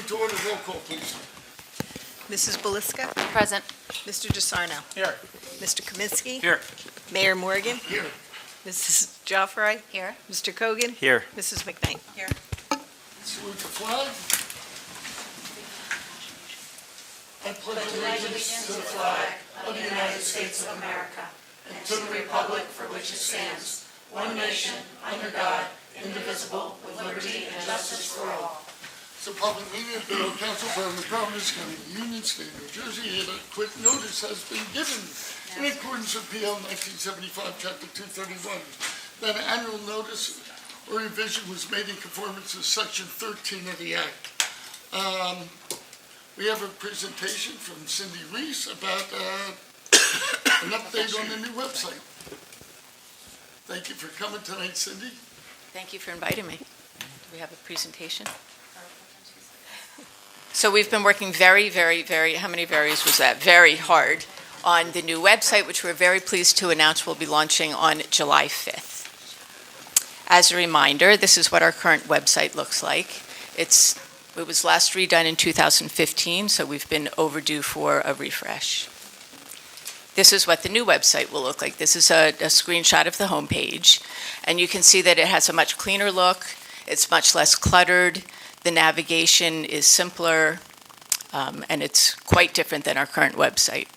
to order. Roll call, please. Mrs. Beliska? Present. Mr. DeSarno? Here. Mr. Kaminsky? Here. Mayor Morgan? Here. Mrs. Joffrey? Here. Mr. Kogan? Here. Mrs. McKnight? Here. Salute the flag. I pledge allegiance to the flag of the United States of America and to the republic for which it stands, one nation, under God, indivisible, with liberty and justice for all. So public meeting of the Borough Council, Borough of New Providence, County of Union, State of New Jersey, and a quick notice has been given in accordance with PL 1975, Chapter 231. That an annual notice or revision was made in conformance with Section 13 of the Act. We have a presentation from Cindy Reese about an update on the new website. Thank you for coming tonight, Cindy. Thank you for inviting me. Do we have a presentation? So we've been working very, how many varies was that? Very hard on the new website, which we're very pleased to announce will be launching on July 5th. As a reminder, this is what our current website looks like. It was last redone in 2015, so we've been overdue for a refresh. This is what the new website will look like. This is a screenshot of the homepage, and you can see that it has a much cleaner look. It's much less cluttered. The navigation is simpler, and it's quite different than our current website.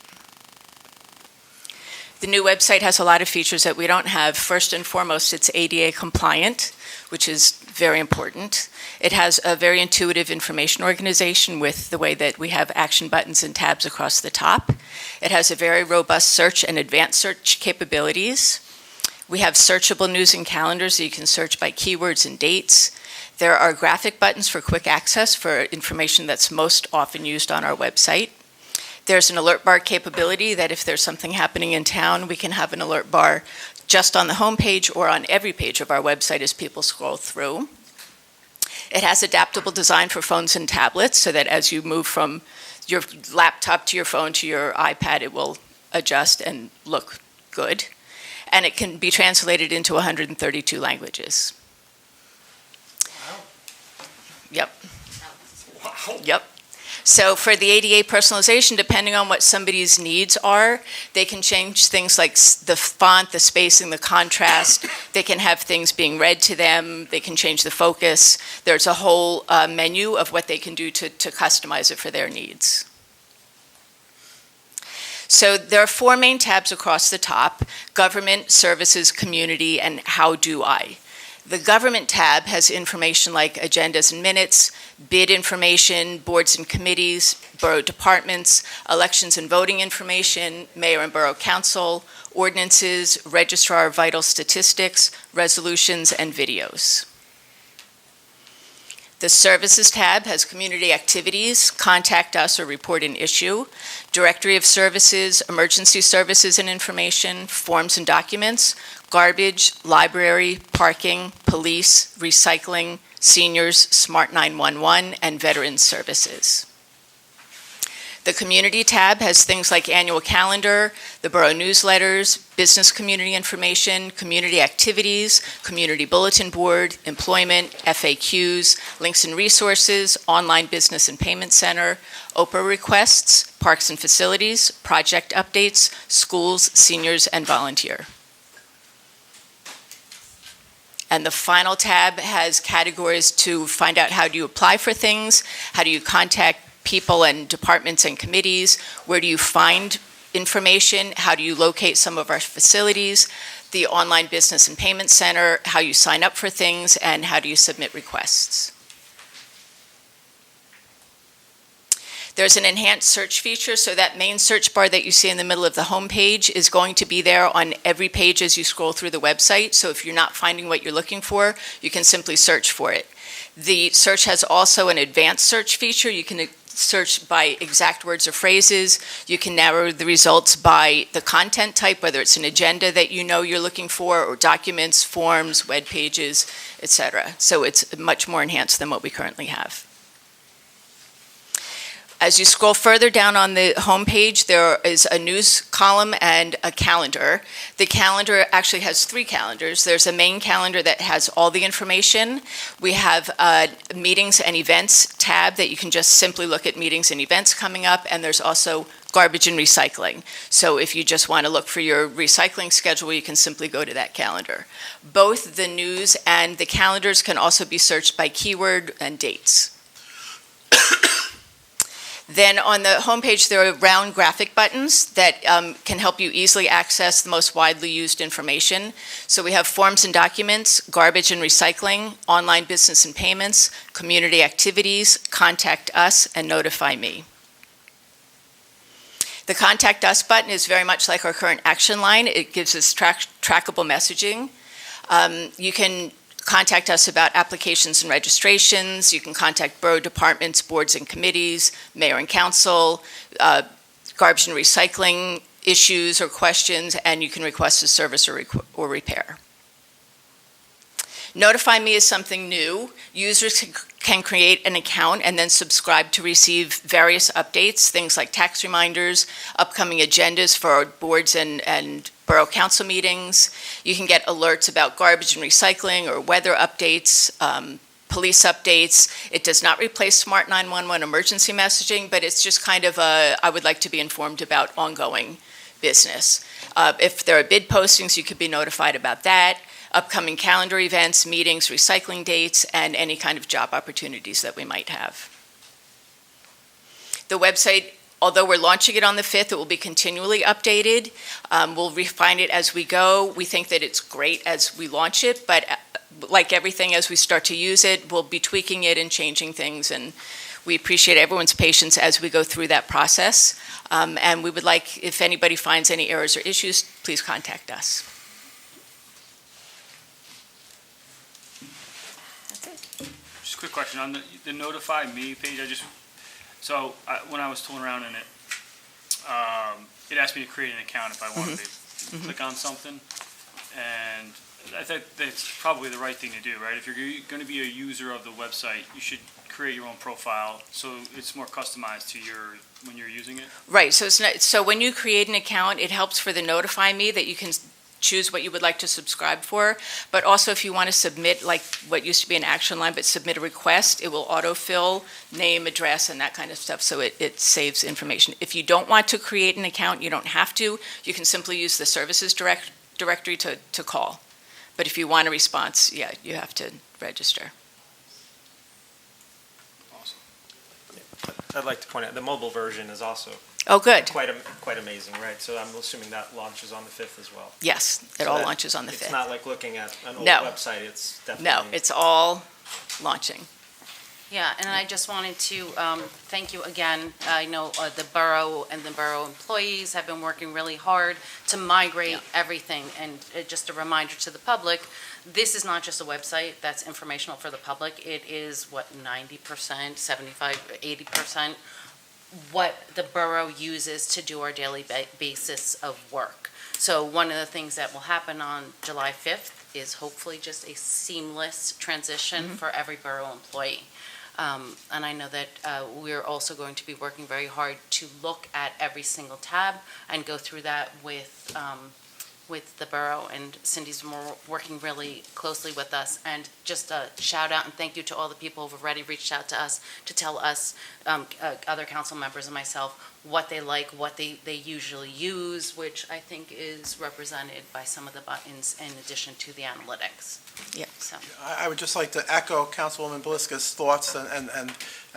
The new website has a lot of features that we don't have. First and foremost, it's ADA compliant, which is very important. It has a very intuitive information organization with the way that we have action buttons and tabs across the top. It has a very robust search and advanced search capabilities. We have searchable news and calendars so you can search by keywords and dates. There are graphic buttons for quick access for information that's most often used on our website. There's an alert bar capability that if there's something happening in town, we can have an alert bar just on the homepage or on every page of our website as people scroll through. It has adaptable design for phones and tablets so that as you move from your laptop to your phone to your iPad, it will adjust and look good. And it can be translated into 132 languages. Wow. Yep. Wow. Yep. So for the ADA personalization, depending on what somebody's needs are, they can change things like the font, the spacing, the contrast. They can have things being read to them. They can change the focus. There's a whole menu of what they can do to customize it for their needs. So there are 4 main tabs across the top: Government, Services, Community, and How Do I? The Government tab has information like agendas and minutes, bid information, boards and committees, borough departments, elections and voting information, mayor and borough council, ordinances, registrar vital statistics, resolutions, and videos. The Services tab has community activities, contact us or report an issue, directory of services, emergency services and information, forms and documents, garbage, library, parking, police, recycling, seniors, Smart 911, and veterans services. The Community tab has things like annual calendar, the borough newsletters, business community information, community activities, community bulletin board, employment, FAQs, links and resources, online business and payment center, OPRA requests, parks and facilities, project updates, schools, seniors, and volunteer. And the final tab has categories to find out how do you apply for things, how do you contact people and departments and committees, where do you find information, how do you locate some of our facilities, the online business and payment center, how you sign up for things, and how do you submit requests. There's an enhanced search feature, so that main search bar that you see in the middle of the home page is going to be there on every page as you scroll through the website. So if you're not finding what you're looking for, you can simply search for it. The search has also an advanced search feature. You can search by exact words or phrases. You can narrow the results by the content type, whether it's an agenda that you know you're looking for, or documents, forms, web pages, etc. So it's much more enhanced than what we currently have. As you scroll further down on the homepage, there is a news column and a calendar. The calendar actually has 3 calendars. There's a main calendar that has all the information. We have a meetings and events tab that you can just simply look at meetings and events coming up, and there's also garbage and recycling. So if you just want to look for your recycling schedule, you can simply go to that calendar. Both the news and the calendars can also be searched by keyword and dates. Then on the homepage, there are round graphic buttons that can help you easily access the most widely used information. So we have forms and documents, garbage and recycling, online business and payments, community activities, contact us, and notify me. The Contact Us button is very much like our current action line. It gives us trackable messaging. You can contact us about applications and registrations. You can contact borough departments, boards and committees, mayor and council, garbage and recycling issues or questions, and you can request a service or repair. Notify Me is something new. Users can create an account and then subscribe to receive various updates, things like tax reminders, upcoming agendas for our boards and borough council meetings. You can get alerts about garbage and recycling or weather updates, police updates. It does not replace Smart 911 emergency messaging, but it's just kind of I would like to be informed about ongoing business. If there are bid postings, you could be notified about that. Upcoming calendar events, meetings, recycling dates, and any kind of job opportunities that we might have. The website, although we're launching it on the 5th, it will be continually updated. We'll refine it as we go. We think that it's great as we launch it, but like everything, as we start to use it, we'll be tweaking it and changing things, and we appreciate everyone's patience as we go through that process. And we would like, if anybody finds any errors or issues, please contact us. Just a quick question on the Notify Me page. When I was tooling around in it, it asked me to create an account if I wanted to click on something, and I think that's probably the right thing to do, right? If you're going to be a user of the website, you should create your own profile so it's more customized to when you're using it. Right. So when you create an account, it helps for the Notify Me that you can choose what you would like to subscribe for, but also if you want to submit, like what used to be an action line, but submit a request, it will autofill name, address, and that kind of stuff, so it saves information. If you don't want to create an account, you don't have to. You can simply use the services directory to call. But if you want a response, yeah, you have to register. Awesome. I'd like to point out, the mobile version is also Oh, good. quite amazing, right? So I'm assuming that launches on the 5th as well. Yes, it all launches on the 5th. It's not like looking at an old No. website, it's definitely... No, it's all launching. Yeah, and I just wanted to thank you again. I know the borough and the borough employees have been working really hard to migrate everything. And just a reminder to the public, this is not just a website that's informational for the public. It is, 90%, 75, 80% what the borough uses to do our daily basis of work. So one of the things that will happen on July 5th is hopefully just a seamless transition for every borough employee. And I know that we're also going to be working very hard to look at every single tab and go through that with the borough, and Cindy's working really closely with us. And just a shout out and thank you to all the people who've already reached out to us to tell us, other council members and myself, what they like, what they usually use, which I think is represented by some of the buttons in addition to the analytics. Yeah. So. I would just like to echo Councilwoman Bliska's thoughts and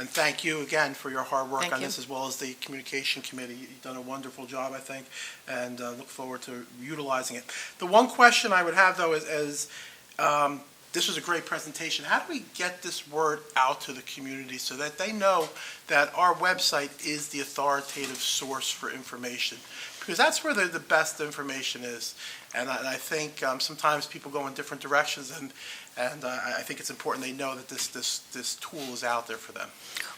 thank you again for your hard work Thank on you. this, as well as the Communication Committee. You've done a wonderful job, I think, and look forward to utilizing it. The one question I would have, though, is this was a great presentation. How do we get this word out to the community so that they know that our website is the authoritative source for information? Because that's where the best information is. And I think sometimes people go in different directions, and I think it's important they know that this tool is out there for them.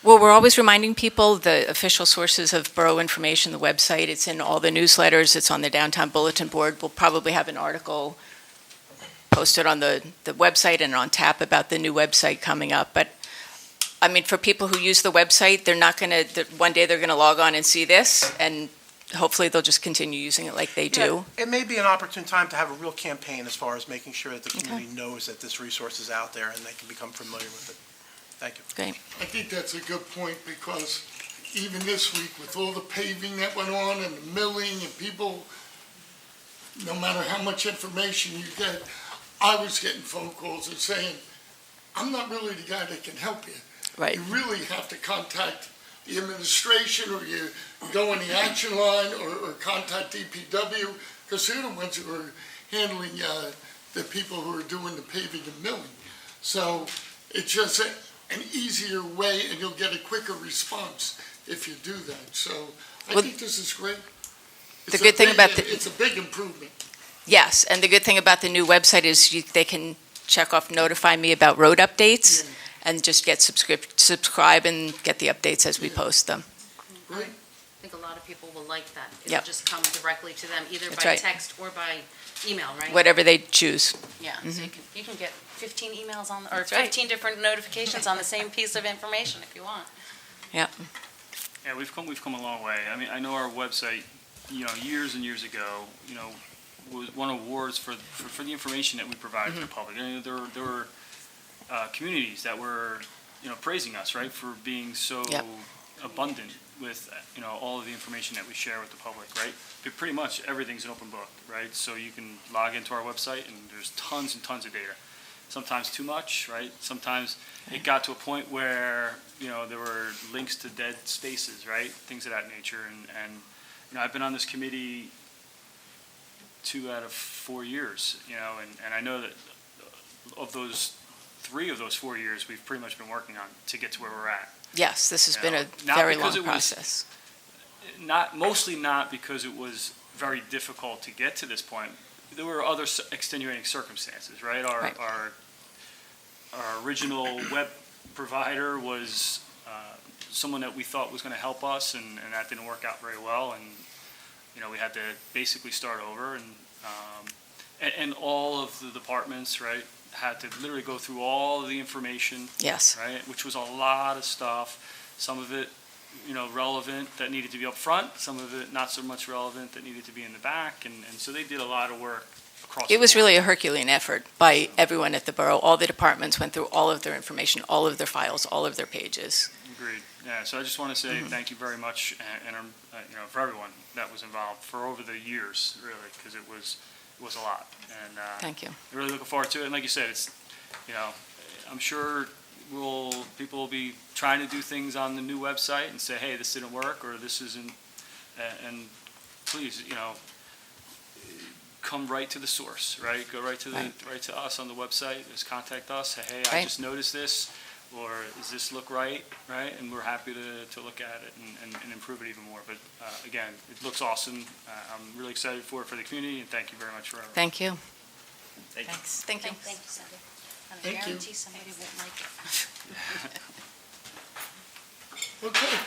Well, we're always reminding people the official sources of borough information, the website. It's in all the newsletters. It's on the downtown bulletin board. We'll probably have an article posted on the website and on tap about the new website coming up. But I mean, for people who use the website, they're not going to, one day they're going to log on and see this, and hopefully they'll just continue using it like they do. Yeah, it may be an opportune time to have a real campaign as far as making sure that the community knows that this resource is out there and they can become familiar with it. Thank you. Great. I think that's a good point, because even this week, with all the paving that went on and the milling and people, no matter how much information you get, I was getting phone calls and saying, I'm not really the guy that can help you. Right. You really have to contact the administration, or you go on the action line, or contact DPW, because they're the ones who are handling the people who are doing the paving and milling. So it's just an easier way, and you'll get a quicker response if you do that. So I Well, think this is great. the good thing about It's a big improvement. Yes, and the good thing about the new website is they can check off notify me about road updates Yeah. and just get subscribe and get the updates as we post them. Right. I think a lot of people will like that. Yep. It'll just come directly to them, either That's by right. text or by email, right? Whatever they choose. Yeah, so you can get 15 emails on, or That's right. 15 different notifications on the same piece of information if you want. Yeah. Yeah, we've come a long way. I mean, I know our website, years and years ago, was won awards for the information that we provide to the public. And there were communities that were, praising us, right, for being so Yep. abundant with, all of the information that we share with the public, right? But pretty much everything's an open book, right? So you can log into our website and there's tons and tons of data. Sometimes too much, right? Sometimes it got to a point where, there were links to dead spaces, right? Things of that nature. And I've been on this committee 2 out of 4 years, and I know that of those 3 of those 4 years, we've pretty much been working on to get to where we're at. Yes, this has been a Not very because long it was- process. Mostly not because it was very difficult to get to this point. There were other extenuating circumstances, right? Right. Our original web provider was someone that we thought was going to help us, and that didn't work out very well, and we had to basically start over, and all of the departments, right, had to literally go through all of the information, Yes. right, which was a lot of stuff. Some of it, relevant that needed to be up front, some of it not so much relevant that needed to be in the back, and so they did a lot of work across. It was the board. really a Herculean effort by everyone at the borough. All the departments went through all of their information, all of their files, all of their pages. Agreed. Yeah, so I just want to say thank you very much, and for everyone that was involved for over the years, really, because it was a lot. And Thank you. I'm really looking forward to it. And like you said, it's, I'm sure people will be trying to do things on the new website and say, hey, this didn't work, or this isn't, and please, come right to the source, right? Go right to us on the website. Just contact us. Say, hey, I Right. just noticed this, or does this look right? Right? And we're happy to look at it and improve it even more. But again, it looks awesome. I'm really excited for it for the community, and thank you very much for everything. Thank you. Thanks. Thank you. Thank you, Cindy. And I Thank you. guarantee somebody won't like it. Okay,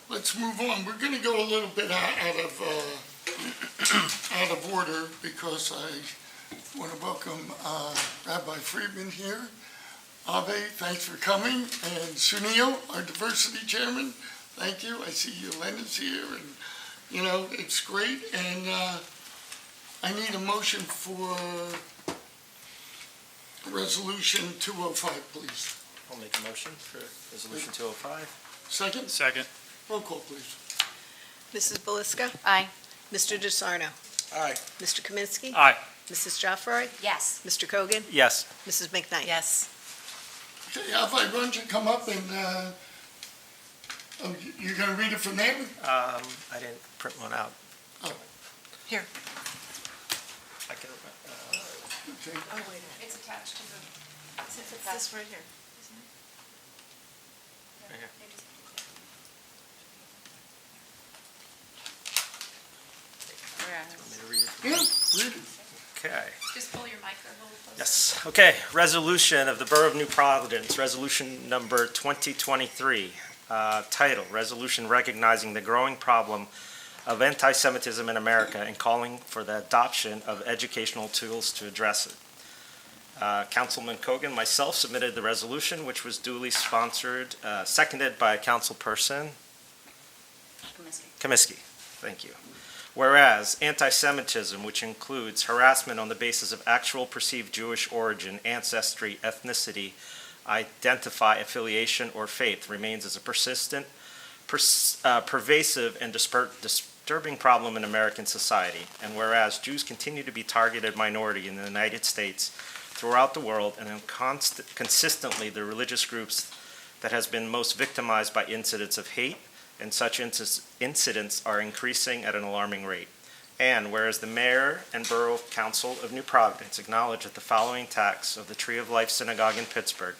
let's move on. We're going to go a little bit out of order, because I want to welcome Rabbi Friedman here. Ave, thanks for coming, and Sunil, our diversity chairman, thank you. I see Elena's here, and, it's great, and I need a motion for Resolution 205, please. I'll make a motion for Resolution 205. Second? Second. Roll call, please. Mrs. Belisca? Aye. Mr. DeSarno? Aye. Mr. Kaminsky? Aye. Mrs. Joffroy? Yes. Mr. Kogan? Yes. Mrs. McKnight? Yes. Okay, Alf, I want you to come up and, you're gonna read it from there? I didn't print one out. Here. I can, Okay. Oh, wait. It's attached to the. It's this right here. right here. Want me to read it? Yeah, read it. Okay. Just pull your mic a little closer. Yes, okay. Resolution of the Borough of New Providence, resolution number 2023. Title, resolution recognizing the growing problem of anti-Semitism in America and calling for the adoption of educational tools to address it. Councilman Cogan, myself submitted the resolution, which was duly sponsored, seconded by Councilperson Kaminsky. Thank you. Whereas anti-Semitism, which includes harassment on the basis of actual perceived Jewish origin, ancestry, ethnicity, affiliation, or faith, remains as a persistent, pervasive, and disturbing problem in American society. And whereas Jews continue to be targeted minority in the United States, throughout the world, and consistently the religious groups that has been most victimized by incidents of hate, and such incidents are increasing at an alarming rate. And whereas the Mayor and Borough Council of New Providence acknowledge that the following attacks of the Tree of Life Synagogue in Pittsburgh,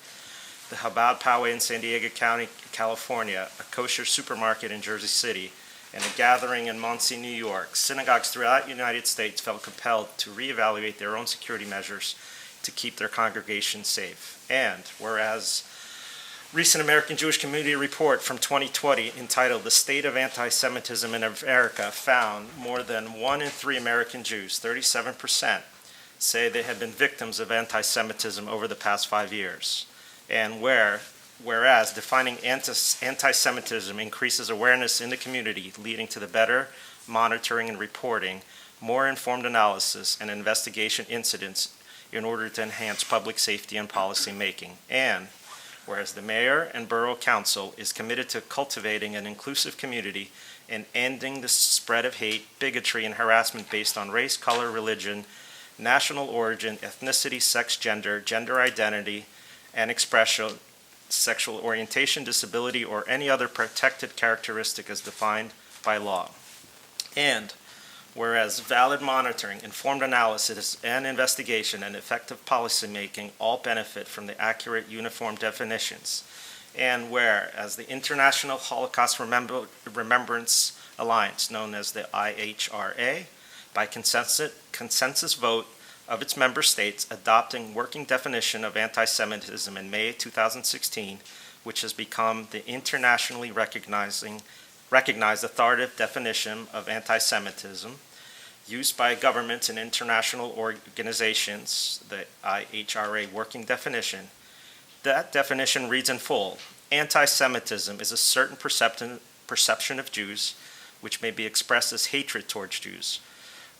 the Chabad Poway in San Diego County, California, a kosher supermarket in Jersey City, and a gathering in Muncie, New York, synagogues throughout the United States felt compelled to reevaluate their own security measures to keep their congregations safe. And whereas recent American Jewish Community report from 2020 entitled "The State of Anti-Semitism in America" found more than 1 in 3 American Jews, 37%, say they have been victims of anti-Semitism over the past 5 years. And whereas defining anti-Semitism increases awareness in the community, leading to the better monitoring and reporting, more informed analysis and investigation incidents in order to enhance public safety and policy making. And whereas the Mayor and Borough Council is committed to cultivating an inclusive community and ending the spread of hate, bigotry, and harassment based on race, color, religion, national origin, ethnicity, sex, gender identity, and expression, sexual orientation, disability, or any other protected characteristic as defined by law. And whereas valid monitoring, informed analysis, and investigation and effective policymaking all benefit from the accurate, uniform definitions. And whereas the International Holocaust Remembrance Alliance, known as the IHRA, by consensus vote of its member states adopting working definition of anti-Semitism in May 2016, which has become the internationally recognized authoritative definition of anti-Semitism used by governments and international organizations, the IHRA working definition. That definition reads in full: anti-Semitism is a certain perception of Jews which may be expressed as hatred towards Jews,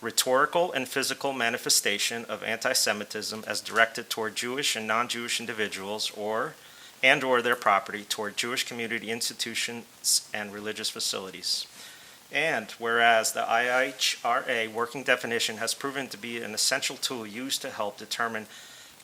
rhetorical and physical manifestation of anti-Semitism as directed toward Jewish and non-Jewish individuals or their property, toward Jewish community institutions and religious facilities. And whereas the IHRA working definition has proven to be an essential tool used to help determine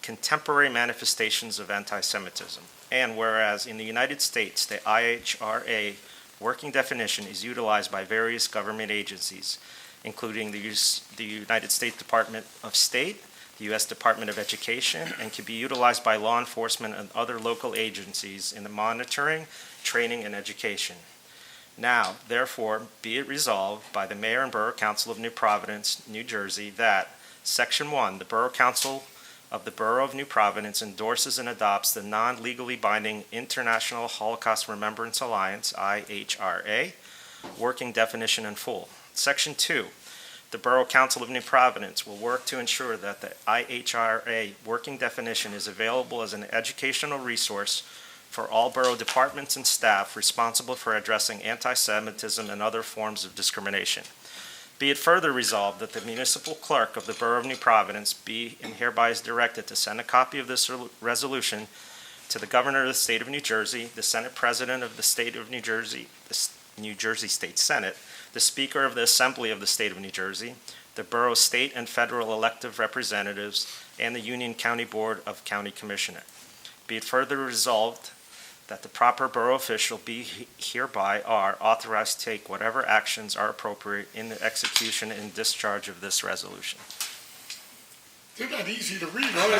contemporary manifestations of anti-Semitism. And whereas in the United States, the IHRA working definition is utilized by various government agencies, including the United States Department of State, the U.S. Department of Education, and can be utilized by law enforcement and other local agencies in the monitoring, training, and education. Now, therefore, be it resolved by the Mayor and Borough Council of New Providence, New Jersey, that Section 1, the Borough Council of the Borough of New Providence endorses and adopts the non-legally binding International Holocaust Remembrance Alliance, IHRA, working definition in full. Section 2, the Borough Council of New Providence will work to ensure that the IHRA working definition is available as an educational resource for all borough departments and staff responsible for addressing anti-Semitism and other forms of discrimination. Be it further resolved that the municipal clerk of the Borough of New Providence be and hereby is directed to send a copy of this resolution to the Governor of the State of New Jersey, the Senate President of the State of New Jersey, the New Jersey State Senate, the Speaker of the Assembly of the State of New Jersey, the Borough State and Federal elective representatives, and the Union County Board of County Commissioners. Be it further resolved that the proper borough official be hereby are authorized to take whatever actions are appropriate in the execution and discharge of this resolution. They're not easy to read, huh?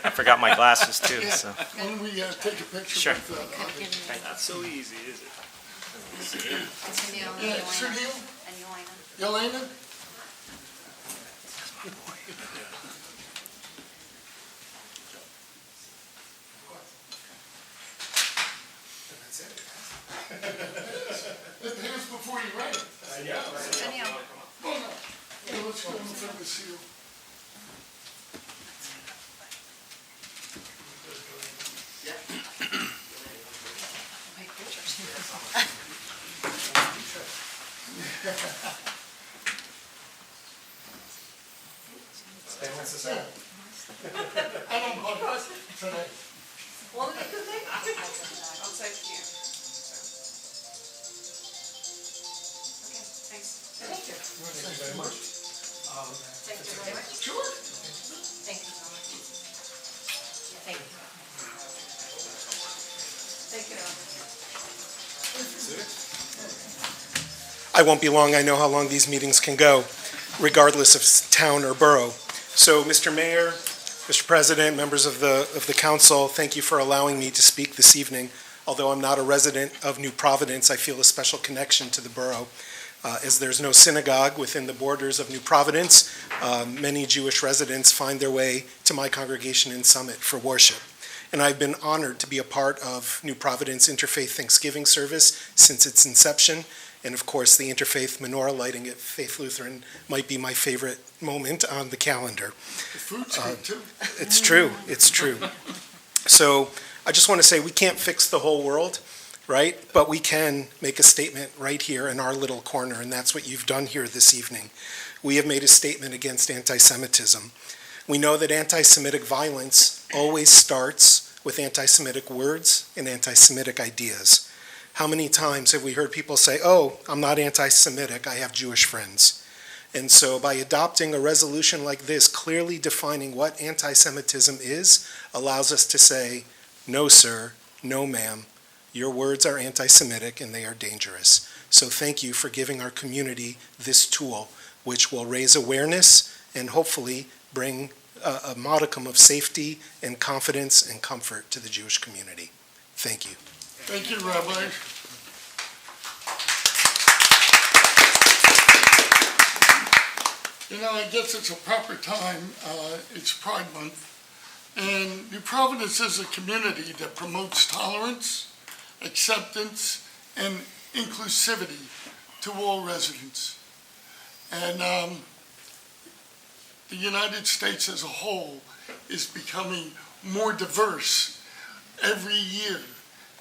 I forgot my glasses too, so. Why don't we take a picture Sure. with, Not so easy, is it? yeah, Sunil, And Yelena. Yelena? Let the hands before you write it. I know. Oh, no. Yeah, let's go in front of the seal. chances are. I don't know tonight. I'll take you. Okay, thanks. Thank you. Thank you very much. Thank you very much. Sure. Thank you so much. Thank you. Thank you. I won't be long. I know how long these meetings can go, regardless of town or borough. So, Mr. Mayor, Mr. President, members of the council, thank you for allowing me to speak this evening. Although I'm not a resident of New Providence, I feel a special connection to the borough. As there's no synagogue within the borders of New Providence, many Jewish residents find their way to my congregation in Summit for worship. And I've been honored to be a part of New Providence Interfaith Thanksgiving service since its inception. And of course, the interfaith menorah lighting at Faith Lutheran might be my favorite moment on the calendar. The food's good too. It's true, it's true. So I just want to say we can't fix the whole world, right? But we can make a statement right here in our little corner, and that's what you've done here this evening. We have made a statement against anti-Semitism. We know that anti-Semitic violence always starts with anti-Semitic words and anti-Semitic ideas. How many times have we heard people say, oh, I'm not anti-Semitic, I have Jewish friends. And so by adopting a resolution like this, clearly defining what anti-Semitism is, allows us to say, no, sir, no, ma'am, your words are anti-Semitic and they are dangerous. So thank you for giving our community this tool, which will raise awareness and hopefully bring a modicum of safety and confidence and comfort to the Jewish community. Thank you. Thank you, Rabbi. You know, I guess it's a proper time. It's Pride Month. And New Providence is a community that promotes tolerance, acceptance, and inclusivity to all residents. And the United States as a whole is becoming more diverse every year.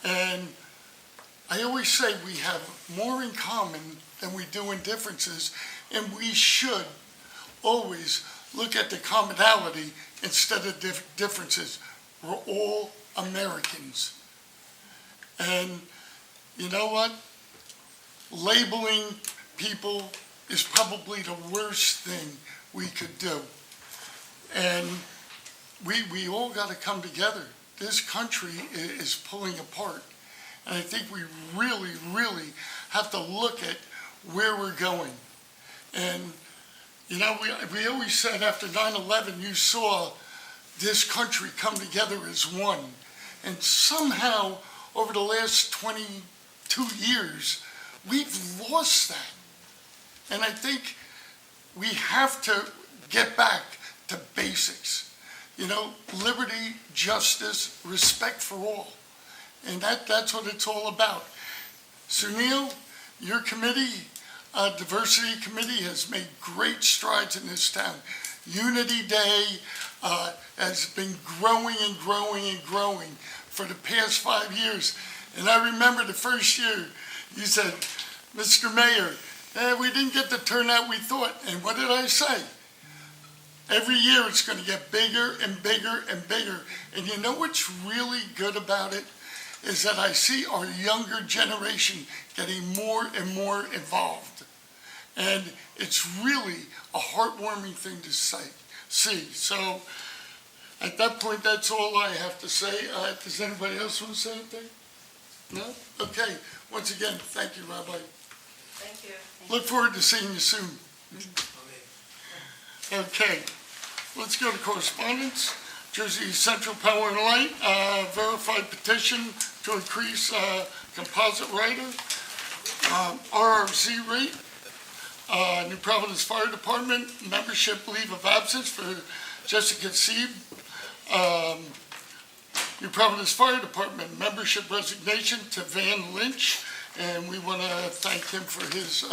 And I always say we have more in common than we do in differences, and we should always look at the commonality instead of differences. We're all Americans. And you know what? Labeling people is probably the worst thing we could do. And we all got to come together. This country is pulling apart. And I think we really, really have to look at where we're going. And, you know, we always said after 9/11, you saw this country come together as one. And somehow, over the last 22 years, we've lost that. And I think we have to get back to basics. You know, liberty, justice, respect for all. And that's what it's all about. Sunil, your committee, Diversity Committee, has made great strides in this town. Unity Day has been growing and growing and growing for the past 5 years. And I remember the first year, you said, Mr. Mayor, we didn't get the turnout we thought. And what did I say? Every year it's going to get bigger and bigger and bigger. And you know what's really good about it? Is that I see our younger generation getting more and more involved. And it's really a heartwarming thing to see. So at that point, that's all I have to say. Does anybody else want to say anything? No? Okay. Once again, thank you, Rabbi. Thank you. Look forward to seeing you soon. Okay. Let's go to correspondence. Jersey Central Power and Light, verified petition to increase composite rider, RRC rate, New Providence Fire Department, membership leave of absence for Jessica Sieb, New Providence Fire Department, membership resignation to Van Lynch, and we want to thank him for his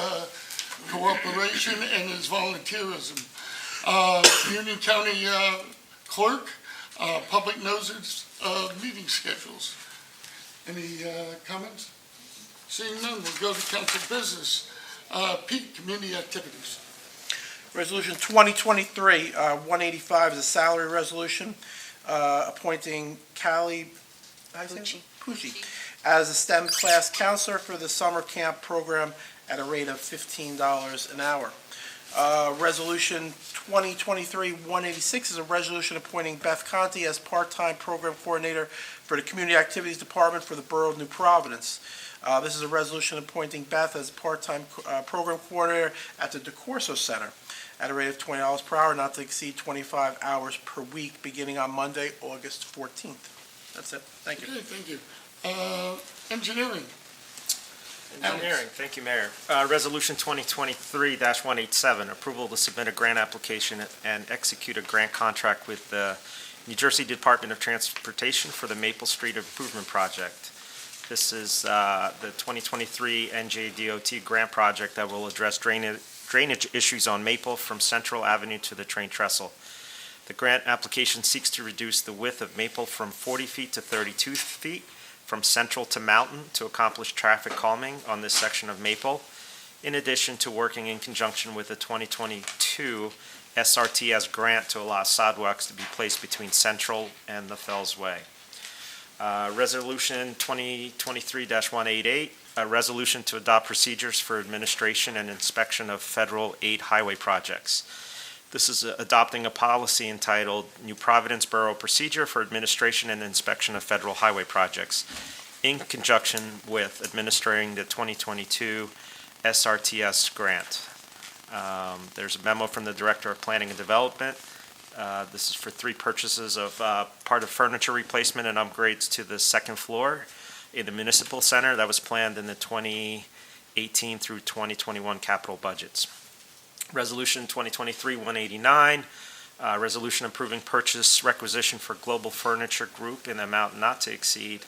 cooperation and his volunteerism. Union County Clerk, public notice of meeting schedules. Any comments? Seeing none, we'll go to council business. Pete, community activities. Resolution 2023-185 is a salary resolution appointing Callie Pucci as a STEM class counselor for the summer camp program at a rate of $15 an hour. Resolution 2023-186 is a resolution appointing Beth Conti as part-time program coordinator for the Community Activities Department for the Borough of New Providence. This is a resolution appointing Beth as part-time program coordinator at the DeCorso Center at a rate of $20 per hour, not to exceed 25 hours per week, beginning on Monday, August 14th. That's it. Thank you. Okay, thank you. Engineering. Engineering, thank you, Mayor. Resolution 2023-187, approval to submit a grant application and execute a grant contract with the New Jersey Department of Transportation for the Maple Street Improvement Project. This is the 2023 NJDOT grant project that will address drainage issues on Maple from Central Avenue to the train trestle. The grant application seeks to reduce the width of Maple from 40 feet to 32 feet, from Central to Mountain, to accomplish traffic calming on this section of Maple, in addition to working in conjunction with the 2022 SRTS grant to allow sidewalks to be placed between Central and the Fells Way. Resolution 2023-188, a resolution to adopt procedures for administration and inspection of federal aid highway projects. This is adopting a policy entitled New Providence Borough Procedure for Administration and Inspection of Federal Highway Projects, in conjunction with administering the 2022 SRTS grant. There's a memo from the Director of Planning and Development. This is for 3 purchases of part of furniture replacement and upgrades to the second floor in the Municipal Center that was planned in the 2018 through 2021 capital budgets. Resolution 2023-189, resolution approving purchase requisition for Global Furniture Group in the amount not to exceed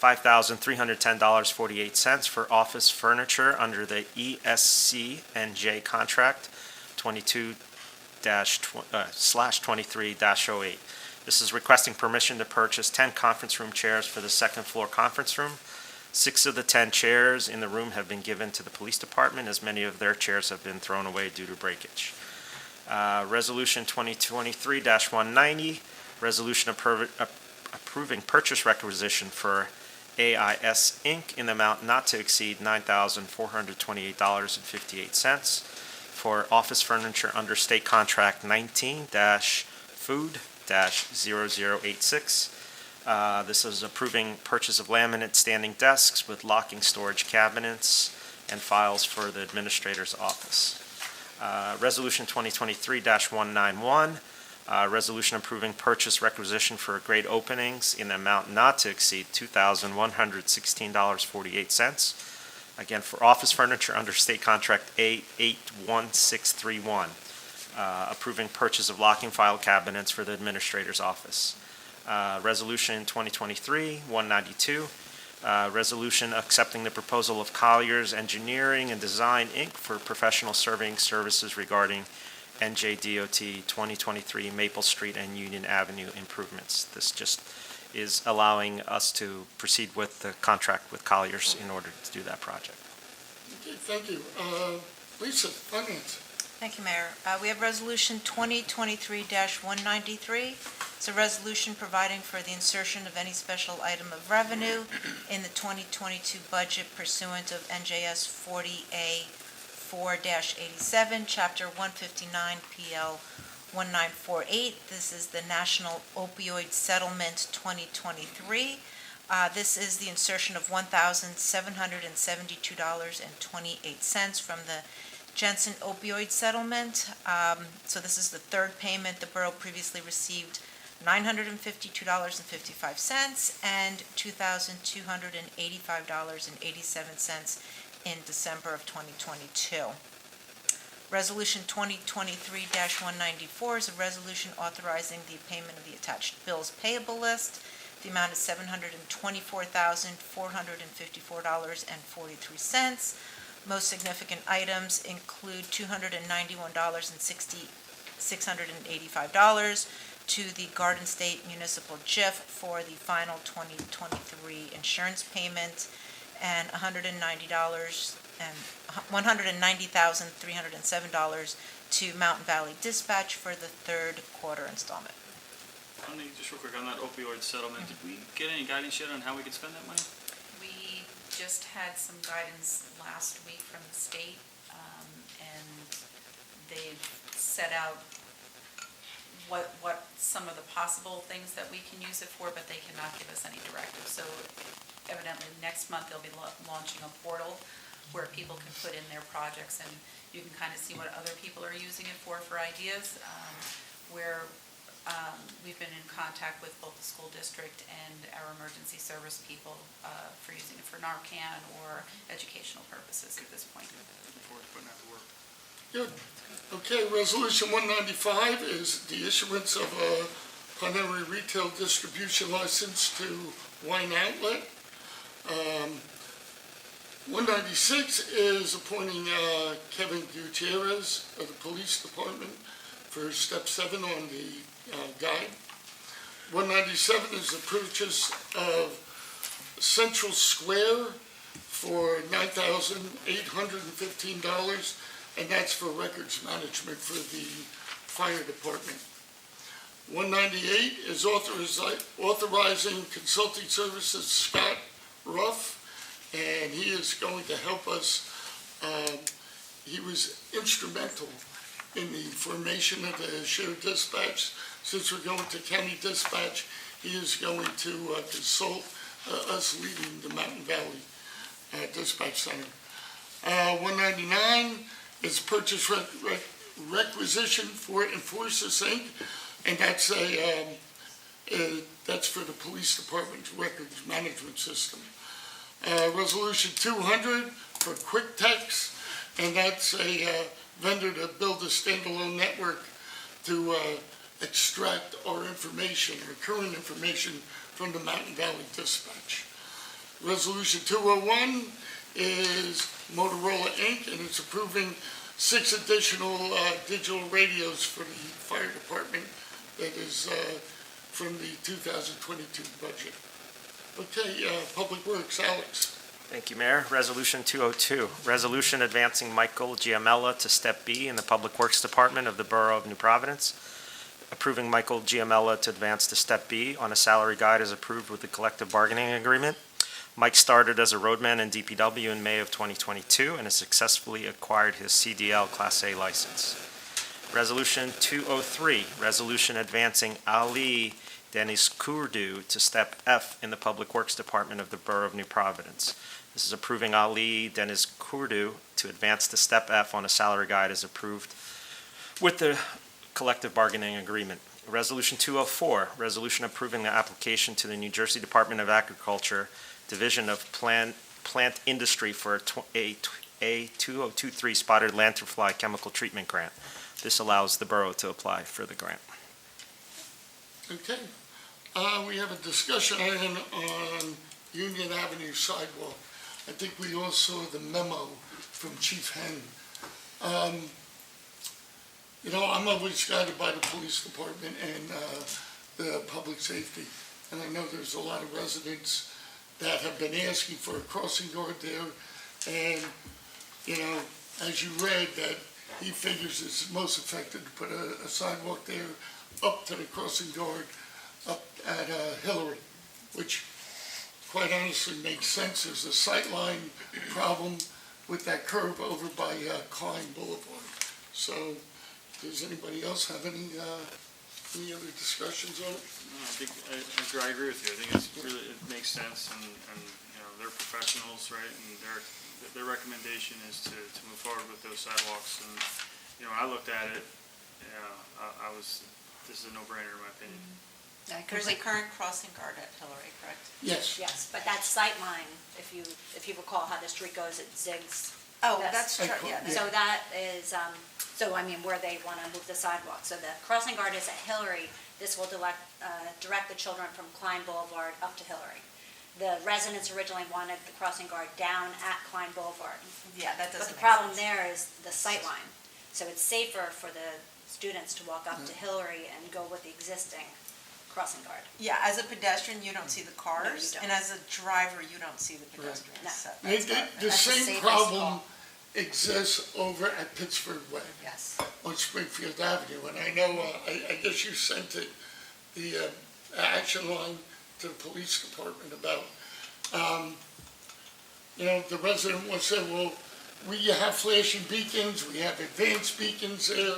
$5,310.48 for office furniture under the ESC&J contract 22-/23-08. This is requesting permission to purchase 10 conference room chairs for the second floor conference room. 6 of the 10 chairs in the room have been given to the police department, as many of their chairs have been thrown away due to breakage. Resolution 2023-190, resolution approving purchase requisition for AIS Inc. in the amount not to exceed $9,428.58 for office furniture under state contract 19-food-0086. This is approving purchase of laminate standing desks with locking storage cabinets and files for the administrator's office. Resolution 2023-191, resolution approving purchase requisition for grade openings in the amount not to exceed $2,116.48. Again, for office furniture under state contract A81631, approving purchase of locking file cabinets for the administrator's office. Resolution 2023-192, resolution accepting the proposal of Colliers Engineering and Design, Inc. for professional surveying services regarding NJDOT 2023 Maple Street and Union Avenue improvements. This just is allowing us to proceed with the contract with Colliers in order to do that project. Okay, thank you. Lisa, Finance. Thank you, Mayor. We have Resolution 2023-193. It's a resolution providing for the insertion of any special item of revenue in the 2022 budget pursuant of NJS 40A4-87, Chapter 159, PL 1948. This is the National Opioid Settlement 2023. This is the insertion of $1,772.28 from the Jensen opioid settlement. So this is the third payment. The borough previously received $952.55 and $2,285.87 in December of 2022. Resolution 2023-194 is a resolution authorizing the payment of the attached bills payable list. The amount is $724,454.43. Most significant items include $291.685 to the Garden State Municipal JIF for the final 2023 insurance payment, and $190,307 to Mountain Valley Dispatch for the third quarter installment. Just real quick, on that opioid settlement, did we get any guidance yet on how we could spend that money? We just had some guidance last week from the state, and they've set out what some of the possible things that we can use it for, but they cannot give us any directives. So evidently, next month, they'll be launching a portal where people can put in their projects, and you can kind of see what other people are using it for ideas, where we've been in contact with both the school district and our emergency service people for using it for Narcan or educational purposes at this point. Looking forward to putting that to work. Good. Okay, Resolution 195 is the issuance of a plenary retail distribution license to Wine Outlet. 196 is appointing Kevin Gutierrez of the Police Department for Step 7 on the guide. 197 is the purchase of Central Square for $9,815, and that's for records management for the fire department. 198 is authorizing consulting services Scott Ruff, and he is going to help us. He was instrumental in the formation of the shared dispatch. Since we're going to county dispatch, he is going to consult us leading the Mountain Valley Dispatch Center. 199 is purchase requisition for Enforcers Inc., and that's that's for the police department's records management system. Resolution 200 for Quick Text, and that's a vendor to build a standalone network to extract our information, our current information from the Mountain Valley Dispatch. Resolution 201 is Motorola Inc., and it's approving 6 additional digital radios for the fire department that is from the 2022 budget. Okay, Public Works, Alex. Thank you, Mayor. Resolution 202, resolution advancing Michael Giamella to Step B in the Public Works Department of the Borough of New Providence. Approving Michael Giamella to advance to Step B on a salary guide as approved with the collective bargaining agreement. Mike started as a roadman in DPW in May of 2022 and has successfully acquired his CDL Class A license. Resolution 203, resolution advancing Ali Dennis Kurdu to Step F in the Public Works Department of the Borough of New Providence. This is approving Ali Dennis Kurdu to advance to Step F on a salary guide as approved with the collective bargaining agreement. Resolution 204, resolution approving the application to the New Jersey Department of Agriculture, Division of Plant Industry for a 2023 spotted lanternfly chemical treatment grant. This allows the borough to apply for the grant. Okay. We have a discussion item on Union Avenue sidewalk. I think we all saw the memo from Chief Henn. I'm always guided by the police department and the public safety. And I know there's a lot of residents that have been asking for a crossing guard there. And, as you read, that he figures it's most effective to put a sidewalk there up to the crossing guard up at Hillary, which quite honestly makes sense. There's a sightline problem with that curve over by Klein Boulevard. So does anybody else have any other discussions on it? No, I agree with you. I think it makes sense, and they're professionals, right? And their recommendation is to move forward with those sidewalks. And when I looked at it, this is a no-brainer in my opinion. There's a current crossing guard at Hillary, correct? Yes. Yes, but that sight line, if you recall how the street goes, it zigs. Oh, Yes. that's true, yeah. So that is, where they want to move the sidewalk. So the crossing guard is at Hillary. This will direct the children from Klein Boulevard up to Hillary. The residents originally wanted the crossing guard down at Klein Boulevard. Yeah, that But doesn't the make problem sense. there is the sight line. So it's safer for the students to walk up to Hillary and go with the existing crossing guard. Yeah, as a pedestrian, you don't see the cars, No, you don't. and as a driver, you don't see the pedestrians. No. So The that's the That's a same safest problem call. exists over at Pittsburgh Way Yes. on Springfield Avenue. And I know, I guess you sent it, the action line to the police department about, the resident once said, well, we have flashing beacons, we have advanced beacons there,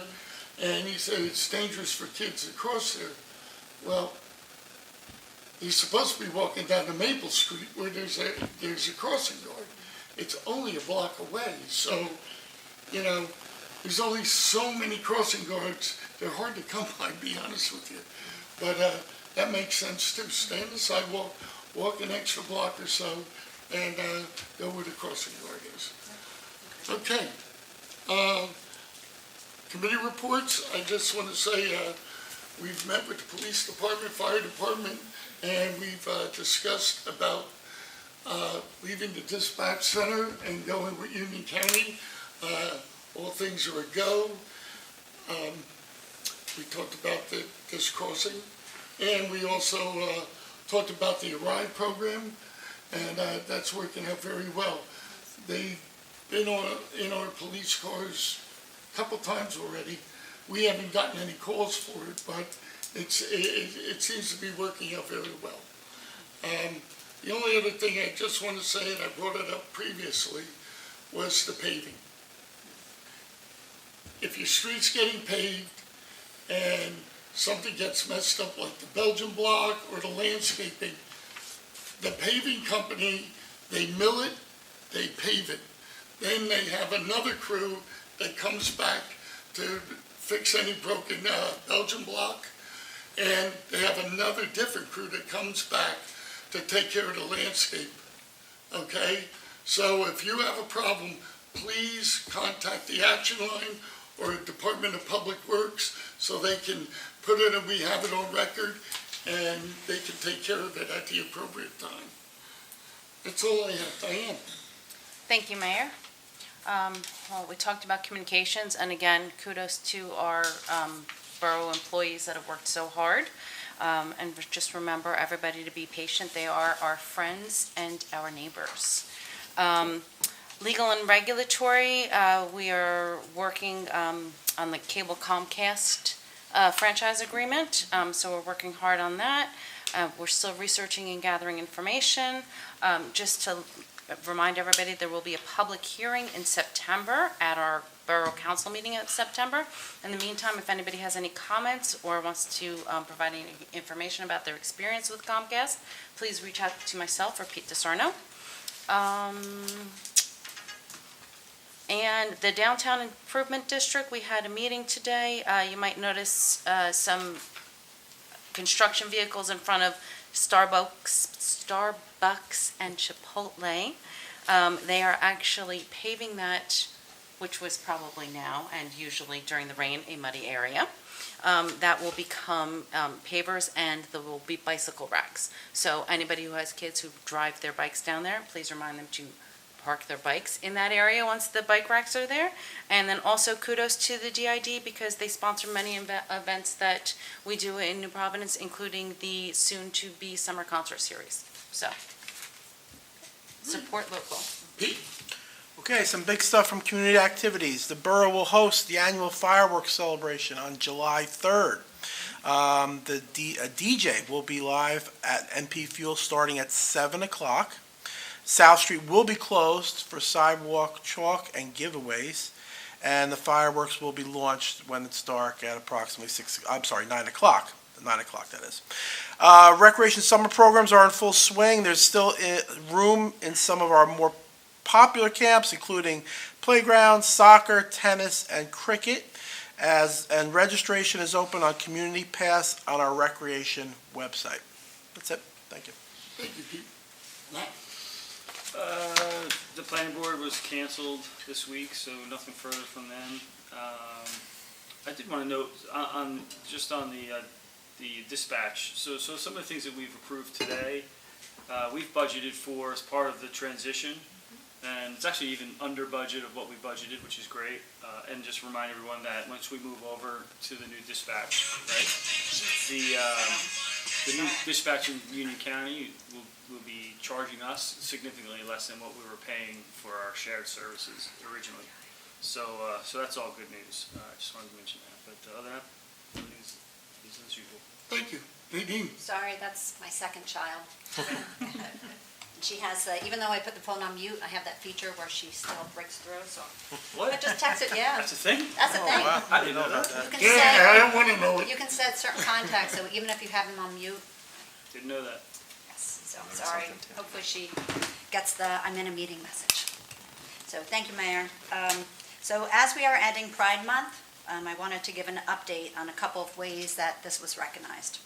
and he said it's dangerous for kids to cross there. Well, he's supposed to be walking down to Maple Street where there's a crossing guard. It's only a block away, so, there's only so many crossing guards. They're hard to come by, to be honest with you. But that makes sense too. Stay on the sidewalk, walk an extra block or so, and go where the crossing guard is. Okay. Committee reports, I just want to say we've met with the police department, fire department, and we've discussed about leaving the dispatch center and going with Union County. All things are a go. We talked about this crossing, and we also talked about the Arrive program, and that's working out very well. They've been in our police cars a couple times already. We haven't gotten any calls for it, but it seems to be working out very well. The only other thing I just want to say, and I brought it up previously, was the paving. If your street's getting paved and something gets messed up like the Belgian block or the landscaping, the paving company, they mill it, they pave it. Then they have another crew that comes back to fix any broken Belgian block, and they have another different crew that comes back to take care of the landscape, okay? So if you have a problem, please contact the Action Line or Department of Public Works so they can put it, and we have it on record, and they can take care of it at the appropriate time. That's all I have. Diane? Thank you, Mayor. Well, we talked about communications, and again, kudos to our borough employees that have worked so hard. And just remember, everybody, to be patient. They are our friends and our neighbors. Legal and regulatory, we are working on the cable Comcast franchise agreement, so we're working hard on that. We're still researching and gathering information. Just to remind everybody, there will be a public hearing in September at our Borough Council meeting in September. In the meantime, if anybody has any comments or wants to provide any information about their experience with Comcast, please reach out to myself or Pete DeSarno. And the Downtown Improvement District, we had a meeting today. You might notice some construction vehicles in front of Starbucks and Chipotle. They are actually paving that, which was probably now and usually during the rain a muddy area. That will become pavers, and there will be bicycle racks. So anybody who has kids who drive their bikes down there, please remind them to park their bikes in that area once the bike racks are there. And then also kudos to the DID because they sponsor many events that we do in New Providence, including the soon-to-be summer concert series. So, support local. Pete? Okay, some big stuff from community activities. The borough will host the annual fireworks celebration on July 3rd. A DJ will be live at MP Fuel starting at 7 o'clock. South Street will be closed for sidewalk chalk and giveaways, and the fireworks will be launched when it's dark at approximately 9 o'clock. 9 o'clock, that is. Recreation summer programs are in full swing. There's still room in some of our more popular camps, including playgrounds, soccer, tennis, and cricket, and registration is open on Community Pass on our recreation website. That's it. Thank you. Thank you, Pete. Matt? The planning board was canceled this week, so nothing further from them. I did want to note on the dispatch. So some of the things that we've approved today, we've budgeted for as part of the transition, and it's actually even under budget of what we budgeted, which is great. And just remind everyone that once we move over to the new dispatch, right, the new dispatch in Union County will be charging us significantly less than what we were paying for our shared services originally. So that's all good news. I just wanted to mention that. But other than that, the news is as usual. Thank you. Nadine? Sorry, that's my second child. She has, even though I put the phone on mute, I have that feature where she still breaks through, so I What? just text it, yeah. That's a thing? That's the thing. I didn't know that. You can Yeah, I set, don't want to know it. you can set certain contacts, so even if you have them on mute, Didn't know that. yes, so, sorry. Hopefully she gets the I'm in a meeting message. So, thank you, Mayor. So as we are ending Pride Month, I wanted to give an update on a couple of ways that this was recognized.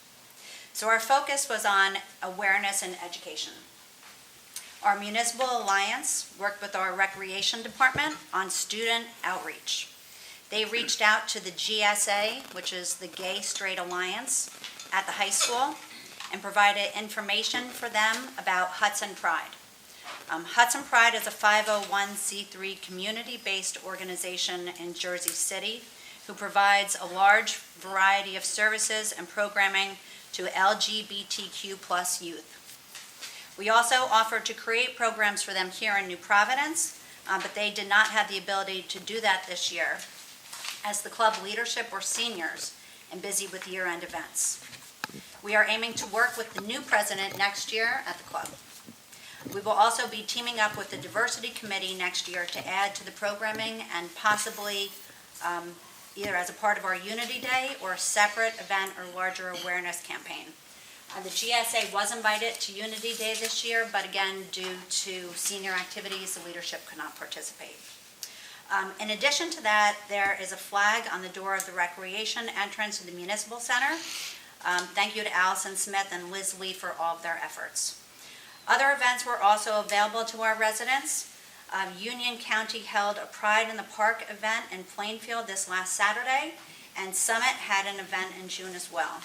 So our focus was on awareness and education. Our Municipal Alliance worked with our Recreation Department on student outreach. They reached out to the GSA, which is the Gay Straight Alliance, at the high school, and provided information for them about Hudson Pride. Hudson Pride is a 501c3 community-based organization in Jersey City who provides a large variety of services and programming to LGBTQ+ youth. We also offered to create programs for them here in New Providence, but they did not have the ability to do that this year, as the club leadership were seniors and busy with year-end events. We are aiming to work with the new president next year at the club. We will also be teaming up with the Diversity Committee next year to add to the programming and possibly either as a part of our Unity Day or a separate event or larger awareness campaign. The GSA was invited to Unity Day this year, but again, due to senior activities, the leadership could not participate. In addition to that, there is a flag on the door of the recreation entrance to the Municipal Center. Thank you to Allison Smith and Liz Lee for all of their efforts. Other events were also available to our residents. Union County held a Pride in the Park event in Plainfield this last Saturday, and Summit had an event in June as well.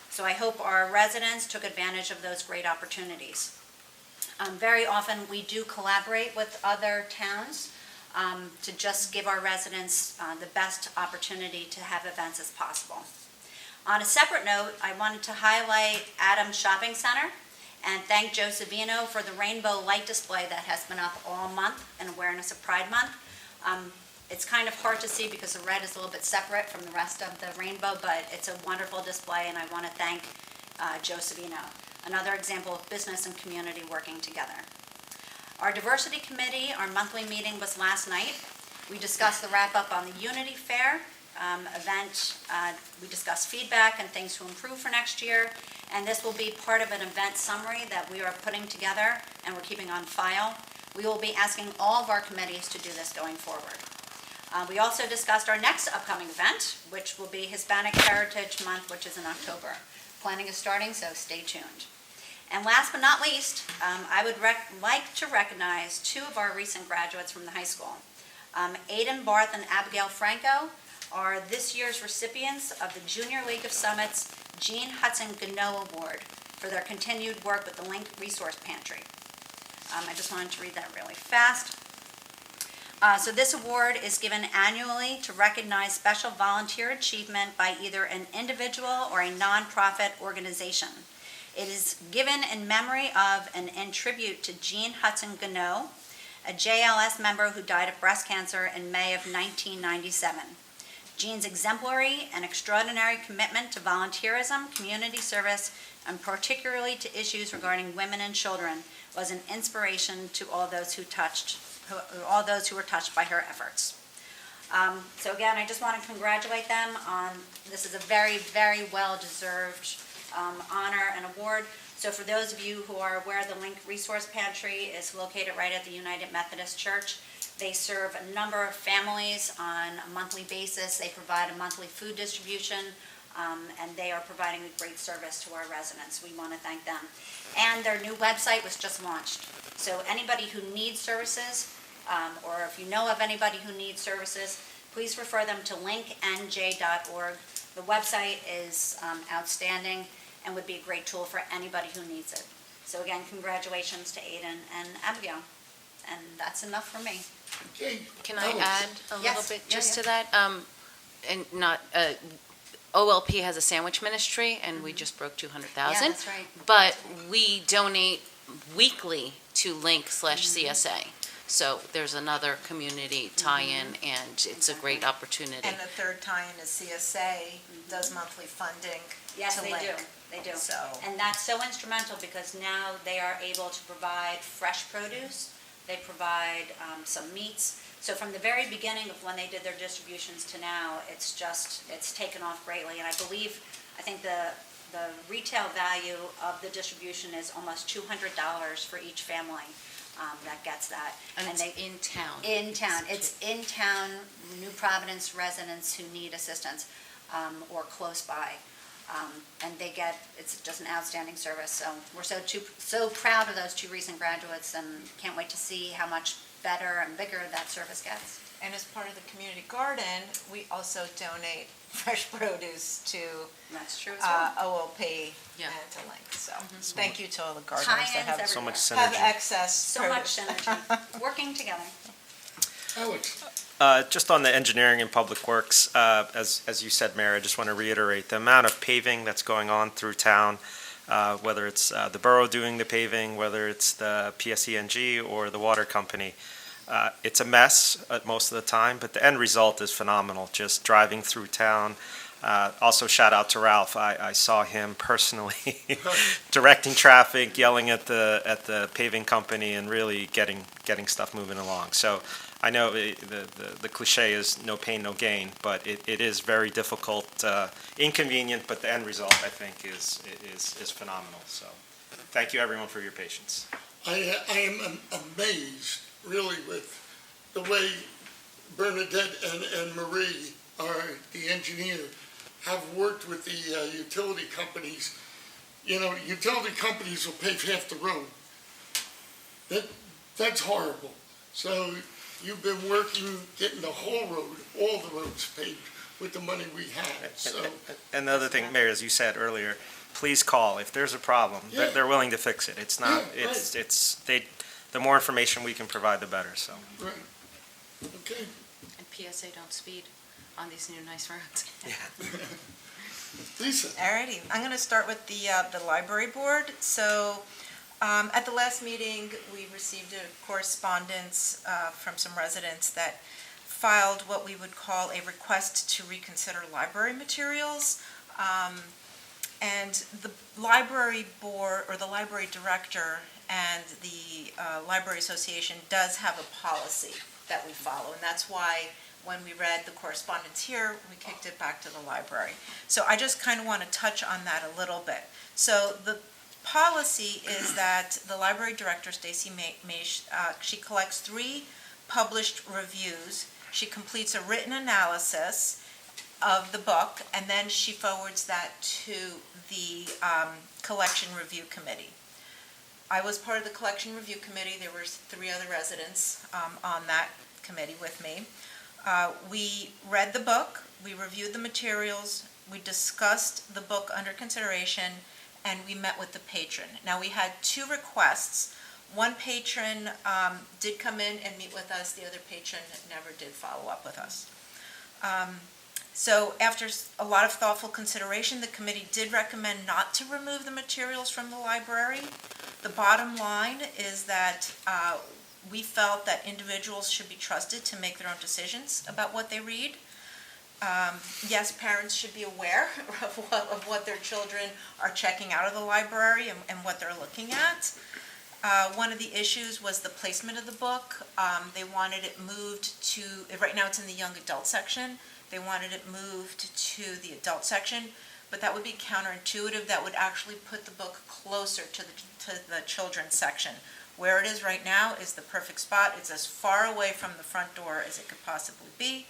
So I hope our residents took advantage of those great opportunities. Very often, we do collaborate with other towns to just give our residents the best opportunity to have events as possible. On a separate note, I wanted to highlight Adams Shopping Center and thank Joe Savino for the rainbow light display that has been up all month in awareness of Pride Month. It's kind of hard to see because the red is a little bit separate from the rest of the rainbow, but it's a wonderful display, and I want to thank Joe Savino. Another example of business and community working together. Our Diversity Committee, our monthly meeting was last night. We discussed the wrap-up on the Unity Fair event. We discussed feedback and things to improve for next year, and this will be part of an event summary that we are putting together and we're keeping on file. We will be asking all of our committees to do this going forward. We also discussed our next upcoming event, which will be Hispanic Heritage Month, which is in October. Planning is starting, so stay tuned. And last but not least, I would like to recognize two of our recent graduates from the high school. Aiden Barth and Abigail Franco are this year's recipients of the Junior League of Summit's Jean Hudson Gano Award for their continued work with the Link Resource Pantry. I just wanted to read that really fast. So this award is given annually to recognize special volunteer achievement by either an individual or a nonprofit organization. It is given in memory of and in tribute to Jean Hudson Gano, a JLS member who died of breast cancer in May of 1997. Jean's exemplary and extraordinary commitment to volunteerism, community service, and particularly to issues regarding women and children was an inspiration to all those who were touched by her efforts. So again, I just want to congratulate them on, this is a very, very well-deserved honor and award. So for those of you who are aware, the Link Resource Pantry is located right at the United Methodist Church. They serve a number of families on a monthly basis. They provide a monthly food distribution, and they are providing a great service to our residents. We want to thank them. And their new website was just launched. So anybody who needs services, or if you know of anybody who needs services, please refer them to linknj.org. The website is outstanding and would be a great tool for anybody who needs it. So again, congratulations to Aiden and Abigail. And that's enough for me. Okay. Can I add a little Yes. bit Yeah, just yeah. to that? And not, OLP has a sandwich ministry, and we just broke 200,000. Yeah, that's right. But we donate weekly to Link/CSA. So there's another community tie-in, and it's a great opportunity. And the third tie-in is CSA does monthly funding Yes, to they Link. do, they do. So, And that's so instrumental because now they are able to provide fresh produce, they provide some meats. So from the very beginning of when they did their distributions to now, it's taken off greatly. And I think the retail value of the distribution is almost $200 for each family that gets that. And it's they in town. In town. It's in-town New Providence residents who need assistance or close by. And it's just an outstanding service. So we're so proud of those two recent graduates and can't wait to see how much better and bigger that service gets. and as part of the community garden, we also donate fresh produce to That's true as well. OLP Yeah. and to Link. So thank you to all the gardeners Tie-ins that have So much everywhere. have synergy. excess So much produce. synergy, working together. Alex, Just on the engineering and public works, as you said, Mayor, I just want to reiterate the amount of paving that's going on through town, whether it's the borough doing the paving, whether it's the PSENG or the water company. It's a mess most of the time, but the end result is phenomenal, just driving through town. Also, shout out to Ralph. I saw him personally directing traffic, yelling at the paving company, and really getting stuff moving along. So I know the cliche is no pain, no gain, but it is very difficult, inconvenient, but the end result, I think, is phenomenal. So thank you, everyone, for your patience. I am amazed, really, with the way Bernadette and Marie, the engineer, have worked with the utility companies. You know, utility companies will pave half the road. That's horrible. So you've been working, getting the whole road, all the roads paved with the money we have, so. And the other thing, Mayor, as you said earlier, please call if there's a problem. Yeah. They're willing to fix it. It's not, Yeah, right. the more information we can provide, the better, so. Right. Okay. And PSA don't speed on these new nice roads. Lisa, Alrighty, I'm going to start with the library board. So at the last meeting, we received a correspondence from some residents that filed what we would call a request to reconsider library materials. And the library board, or the library director, and the Library Association does have a policy that we follow, and that's why when we read the correspondence here, we kicked it back to the library. So I just kind of want to touch on that a little bit. So the policy is that the library director, Stacy Maish, she collects 3 published reviews. She completes a written analysis of the book, and then she forwards that to the collection review committee. I was part of the collection review committee. There were 3 other residents on that committee with me. We read the book, we reviewed the materials, we discussed the book under consideration, and we met with the patron. Now, we had 2 requests. One patron did come in and meet with us, the other patron never did follow up with us. So after a lot of thoughtful consideration, the committee did recommend not to remove the materials from the library. The bottom line is that we felt that individuals should be trusted to make their own decisions about what they read. Yes, parents should be aware of what their children are checking out of the library and what they're looking at. One of the issues was the placement of the book. They wanted it moved to, right now it's in the young adult section. They wanted it moved to the adult section, but that would be counterintuitive. That would actually put the book closer to the children's section. Where it is right now is the perfect spot. It's as far away from the front door as it could possibly be.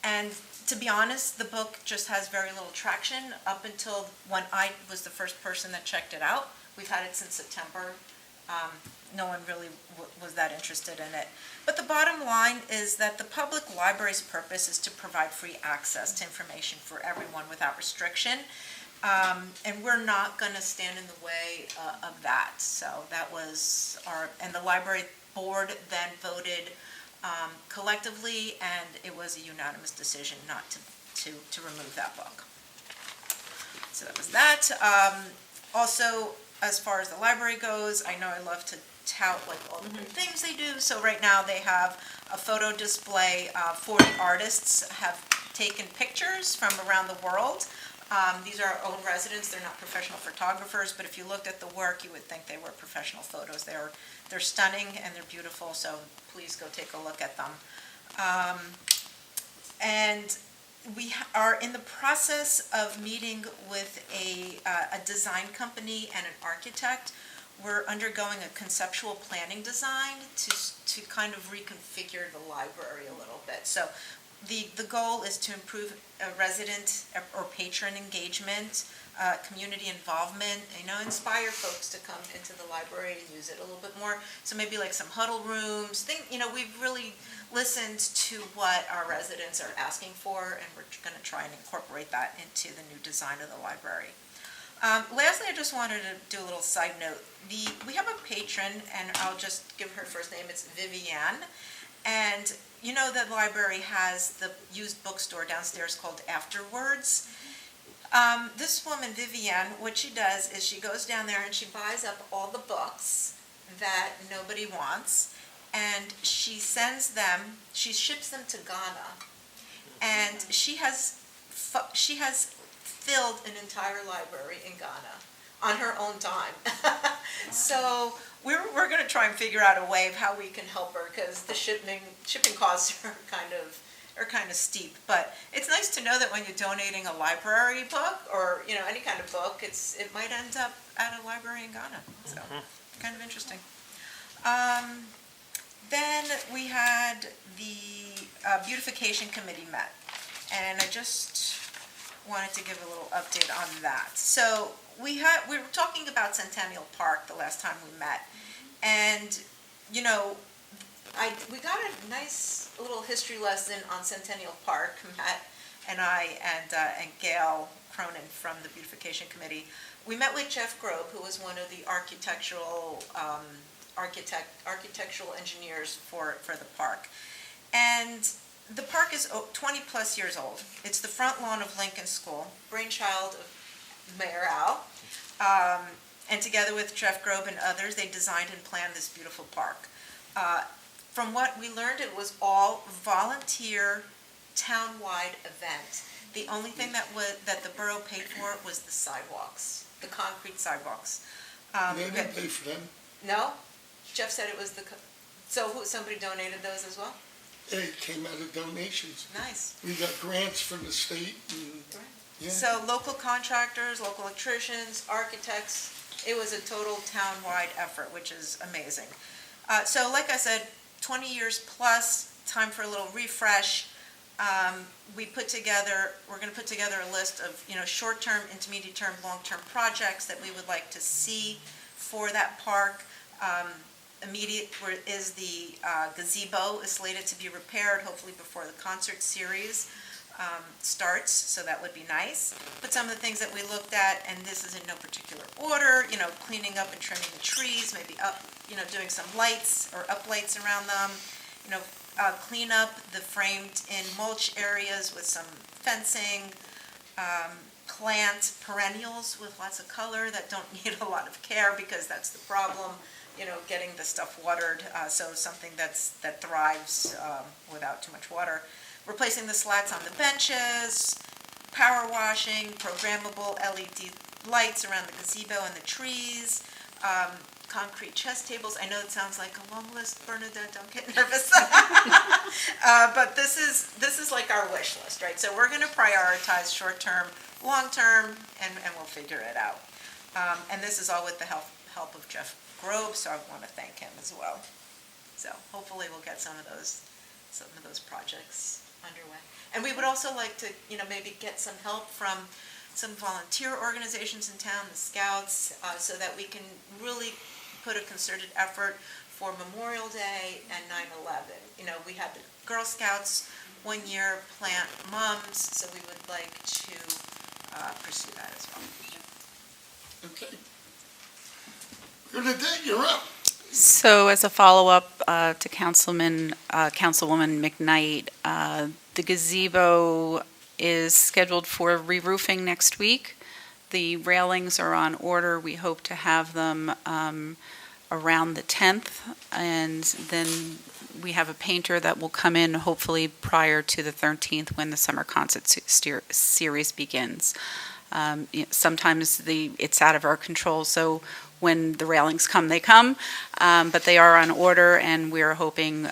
And to be honest, the book just has very little traction up until when I was the first person that checked it out. We've had it since September. No one really was that interested in it. But the bottom line is that the public library's purpose is to provide free access to information for everyone without restriction. And we're not going to stand in the way of that. So that was and the library board then voted collectively, and it was a unanimous decision not to remove that book. So that was that. Also, as far as the library goes, I know I love to tout like all the great things they do. So right now they have a photo display. 40 artists have taken pictures from around the world. These are our own residents. They're not professional photographers, but if you looked at the work, you would think they were professional photos. They're stunning and they're beautiful, so please go take a look at them. And we are in the process of meeting with a design company and an architect. We're undergoing a conceptual planning design to kind of reconfigure the library a little bit. So the goal is to improve resident or patron engagement, community involvement, inspire folks to come into the library and use it a little bit more. So maybe like some huddle rooms, we've really listened to what our residents are asking for, and we're going to try and incorporate that into the new design of the library. Lastly, I just wanted to do a little side note. We have a patron, and I'll just give her first name. It's Vivienne. And the library has the used bookstore downstairs called Afterwards. This woman, Vivienne, what she does is she goes down there and she buys up all the books that nobody wants, and she ships them to Ghana. And she has filled an entire library in Ghana on her own time. So we're going to try and figure out a way of how we can help her, because the shipping costs are kind of steep. But it's nice to know that when you're donating a library book or any kind of book, it might end up at a library in Ghana. So kind of interesting. Then we had the beautification committee met, and I just wanted to give a little update on that. So we were talking about Centennial Park the last time we met, and we got a nice little history lesson on Centennial Park. Matt and I and Gail Cronin from the beautification committee. We met with Jeff Grobe, who was one of the architectural engineers for the park, and the park is 20 plus years old. It's the front lawn of Lincoln School, brainchild of Mayor Al, and together with Jeff Grobe and others, they designed and planned this beautiful park. From what we learned, it was all volunteer, town-wide event. The only thing that the borough paid for was the sidewalks, the concrete sidewalks. They didn't pay for them. No? Jeff said it was somebody donated those as well? It came out of donations. Nice. We got grants from the state. Yeah. So local contractors, local electricians, architects, it was a total town-wide effort, which is amazing. So like I said, 20 years plus, time for a little refresh. We're going to put together a list of, short-term, intermediate-term, long-term projects that we would like to see for that park. Immediate is the gazebo is slated to be repaired, hopefully before the concert series starts, so that would be nice. But some of the things that we looked at, and this is in no particular order, cleaning up and trimming the trees, maybe doing some lights or up lights around them, clean up the framed in mulch areas with some fencing, plant perennials with lots of color that don't need a lot of care, because that's the problem, getting the stuff watered, so something that thrives without too much water. Replacing the slats on the benches, power washing, programmable LED lights around the gazebo and the trees, concrete chess tables. I know it sounds like a long list, Bernadette, don't get nervous. But this is like our wish list, right? So we're going to prioritize short-term, long-term, and we'll figure it out. And this is all with the help of Jeff Grobe, so I want to thank him as well. So hopefully we'll get some of those projects underway. And we would also like to, maybe get some help from some volunteer organizations in town, the Scouts, so that we can really put a concerted effort for Memorial Day and 9/11. We had the Girl Scouts one year plant mums, so we would like to pursue that as well. Okay. Bernadette, you're up. So as a follow-up to Councilwoman McKnight, the gazebo is scheduled for re-roofing next week. The railings are on order. We hope to have them around the 10th, and then we have a painter that will come in hopefully prior to the 13th when the summer concert series begins. Sometimes it's out of our control, so when the railings come, they come, but they are on order, and we're hoping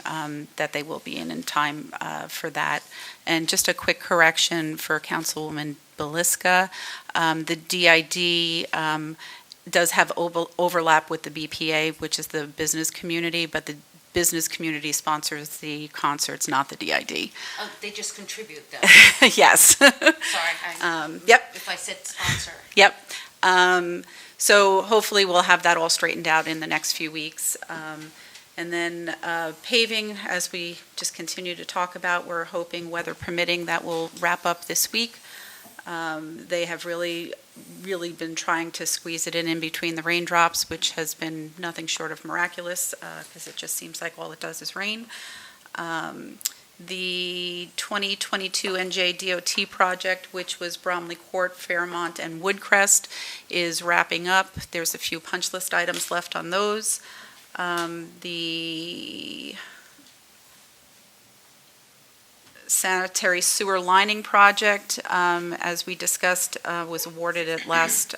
that they will be in time for that. And just a quick correction for Councilwoman Beliska, the DID does have overlap with the BPA, which is the business community, but the business community sponsors the concerts, not the DID. Oh, they just contribute though. Yes. Sorry, Yep. if I said sponsor. Yep. So hopefully we'll have that all straightened out in the next few weeks. And then paving, as we just continue to talk about, we're hoping, weather permitting, that will wrap up this week. They have really been trying to squeeze it in between the raindrops, which has been nothing short of miraculous, because it just seems like all it does is rain. The 2022 NJDOT project, which was Bromley Court, Fairmont, and Woodcrest, is wrapping up. There's a few punch list items left on those. The sanitary sewer lining project, as we discussed, was awarded at last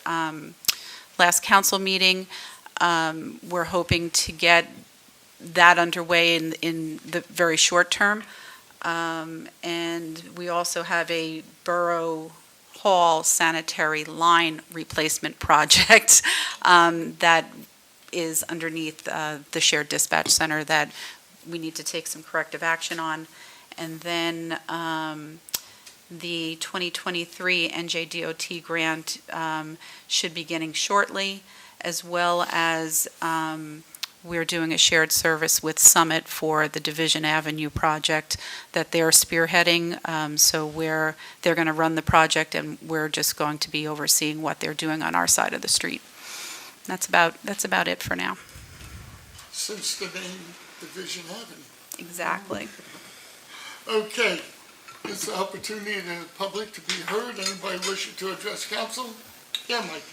council meeting. We're hoping to get that underway in the very short term. And we also have a Borough Hall sanitary line replacement project that is underneath the shared dispatch center that we need to take some corrective action on. And then the 2023 NJDOT grant should be getting shortly, as well as we're doing a shared service with Summit for the Division Avenue project that they're spearheading. So they're going to run the project, and we're just going to be overseeing what they're doing on our side of the street. That's about it for now. Since the name Division Avenue. Exactly. Okay, it's the opportunity to the public to be heard. Anybody wishing to address council? Yeah, Mike.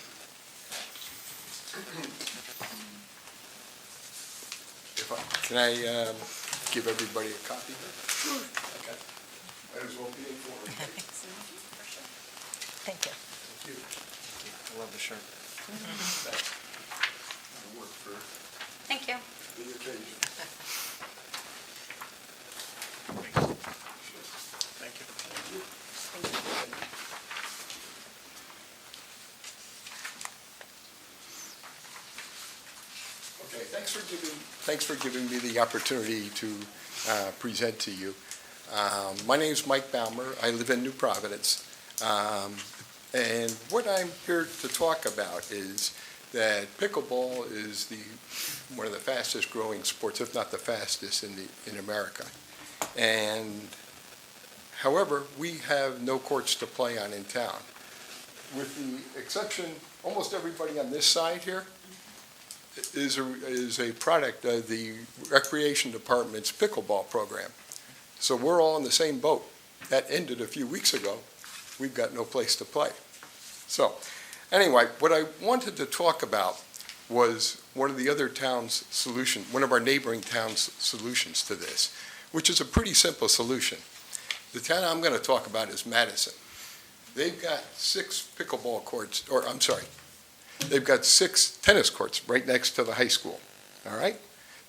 Can I give everybody a copy? Sure. Okay. Might as well be informed. Thank you. Thank you. I love the shirt. Thanks. I work for Thank you. the occasion. Thank you. Okay, thanks for giving me the opportunity to present to you. My name is Mike Baumer. I live in New Providence. And what I'm here to talk about is that pickleball is one of the fastest growing sports, if not the fastest in America. And however, we have no courts to play on in town. With the exception, almost everybody on this side here is a product of the Recreation Department's pickleball program. So we're all in the same boat. That ended a few weeks ago. We've got no place to play. So anyway, what I wanted to talk about was one of the other towns' solution, one of our neighboring towns' solutions to this, which is a pretty simple solution. The town I'm going to talk about is Madison. They've got 6 pickleball courts, they've got 6 tennis courts right next to the high school, all right?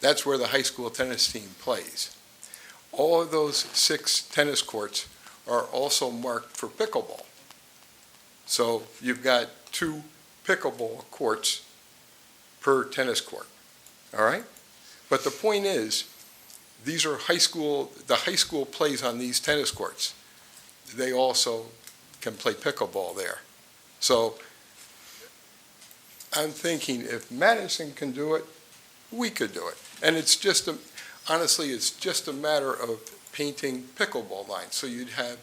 That's where the high school tennis team plays. All of those 6 tennis courts are also marked for pickleball. So you've got 2 pickleball courts per tennis court, all right? But the point is, these are the high school plays on these tennis courts. They also can play pickleball there. So I'm thinking if Madison can do it, we could do it. And it's just honestly, it's just a matter of painting pickleball lines. So you'd have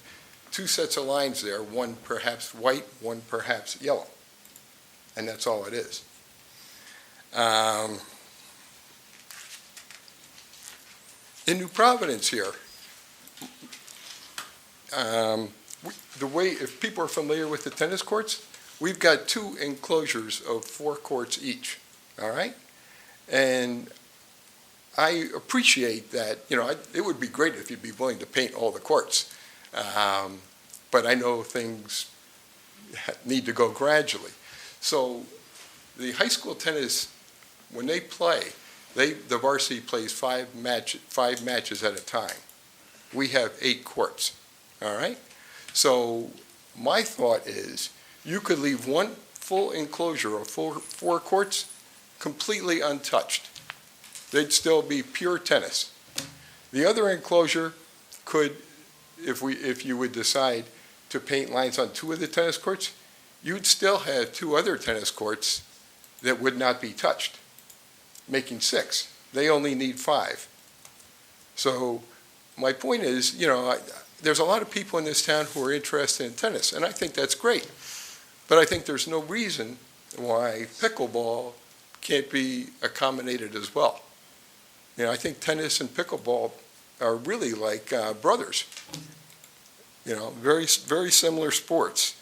2 sets of lines there, one perhaps white, one perhaps yellow. And that's all it is. In New Providence here, the way, if people are familiar with the tennis courts, we've got 2 enclosures of 4 courts each, all right? And I appreciate that, it would be great if you'd be willing to paint all the courts. But I know things need to go gradually. So the high school tennis, when they play, the varsity plays 5 matches at a time. We have 8 courts, all right? So my thought is, you could leave one full enclosure of 4 courts completely untouched. They'd still be pure tennis. The other enclosure could, if you would decide to paint lines on 2 of the tennis courts, you'd still have 2 other tennis courts that would not be touched, making 6. They only need 5. So my point is, there's a lot of people in this town who are interested in tennis, and I think that's great. But I think there's no reason why pickleball can't be accommodated as well. I think tennis and pickleball are really like brothers. Very, very similar sports.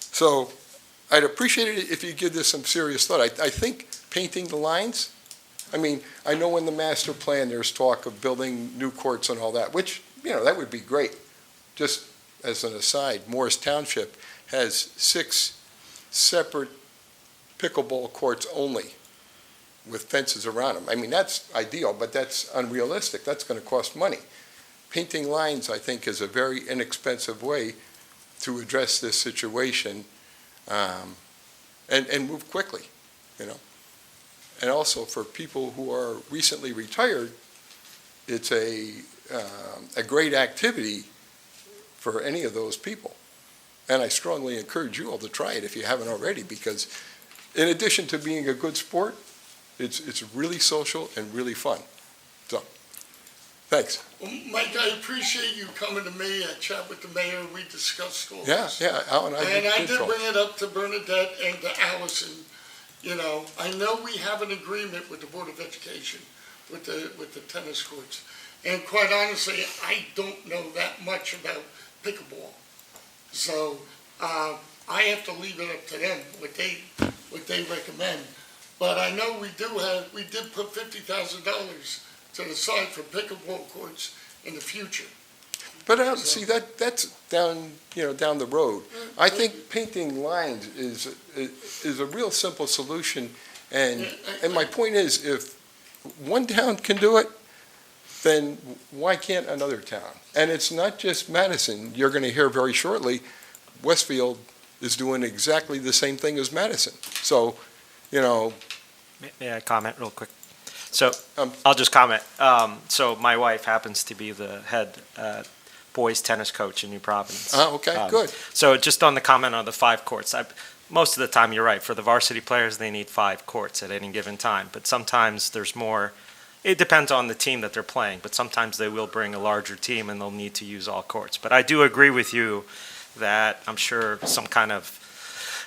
So I'd appreciate it if you give this some serious thought. I think painting the lines, I know in the master plan there's talk of building new courts and all that, which, that would be great. Just as an aside, Morris Township has 6 separate pickleball courts only with fences around them. That's ideal, but that's unrealistic. That's going to cost money. Painting lines, I think, is a very inexpensive way to address this situation and move quickly, And also for people who are recently retired, it's a great activity for any of those people. And I strongly encourage you all to try it if you haven't already, because in addition to being a good sport, it's really social and really fun. So, thanks. Well, Mike, I appreciate you coming to me. I chat with the mayor, we discussed all Yeah, this. Alan, And I did bring it up to Bernadette and to Allison. I know we have an agreement with the Board of Education with the tennis courts. And quite honestly, I don't know that much about pickleball. So I have to leave it up to them, what they recommend. But I know we did put $50,000 to the side for pickleball courts in the future. But see, that's down the road. I think painting lines is a real simple solution. And my point is, if one town can do it, then why can't another town? And it's not just Madison. You're going to hear very shortly, Westfield is doing exactly the same thing as Madison. So, May I comment real quick? So I'll just comment. So my wife happens to be the head boys tennis coach in New Providence. Oh, okay, good. So just on the comment on the 5 courts, most of the time you're right. For the varsity players, they need 5 courts at any given time. But sometimes there's more. It depends on the team that they're playing. But sometimes they will bring a larger team and they'll need to use all courts. But I do agree with you that I'm sure some kind of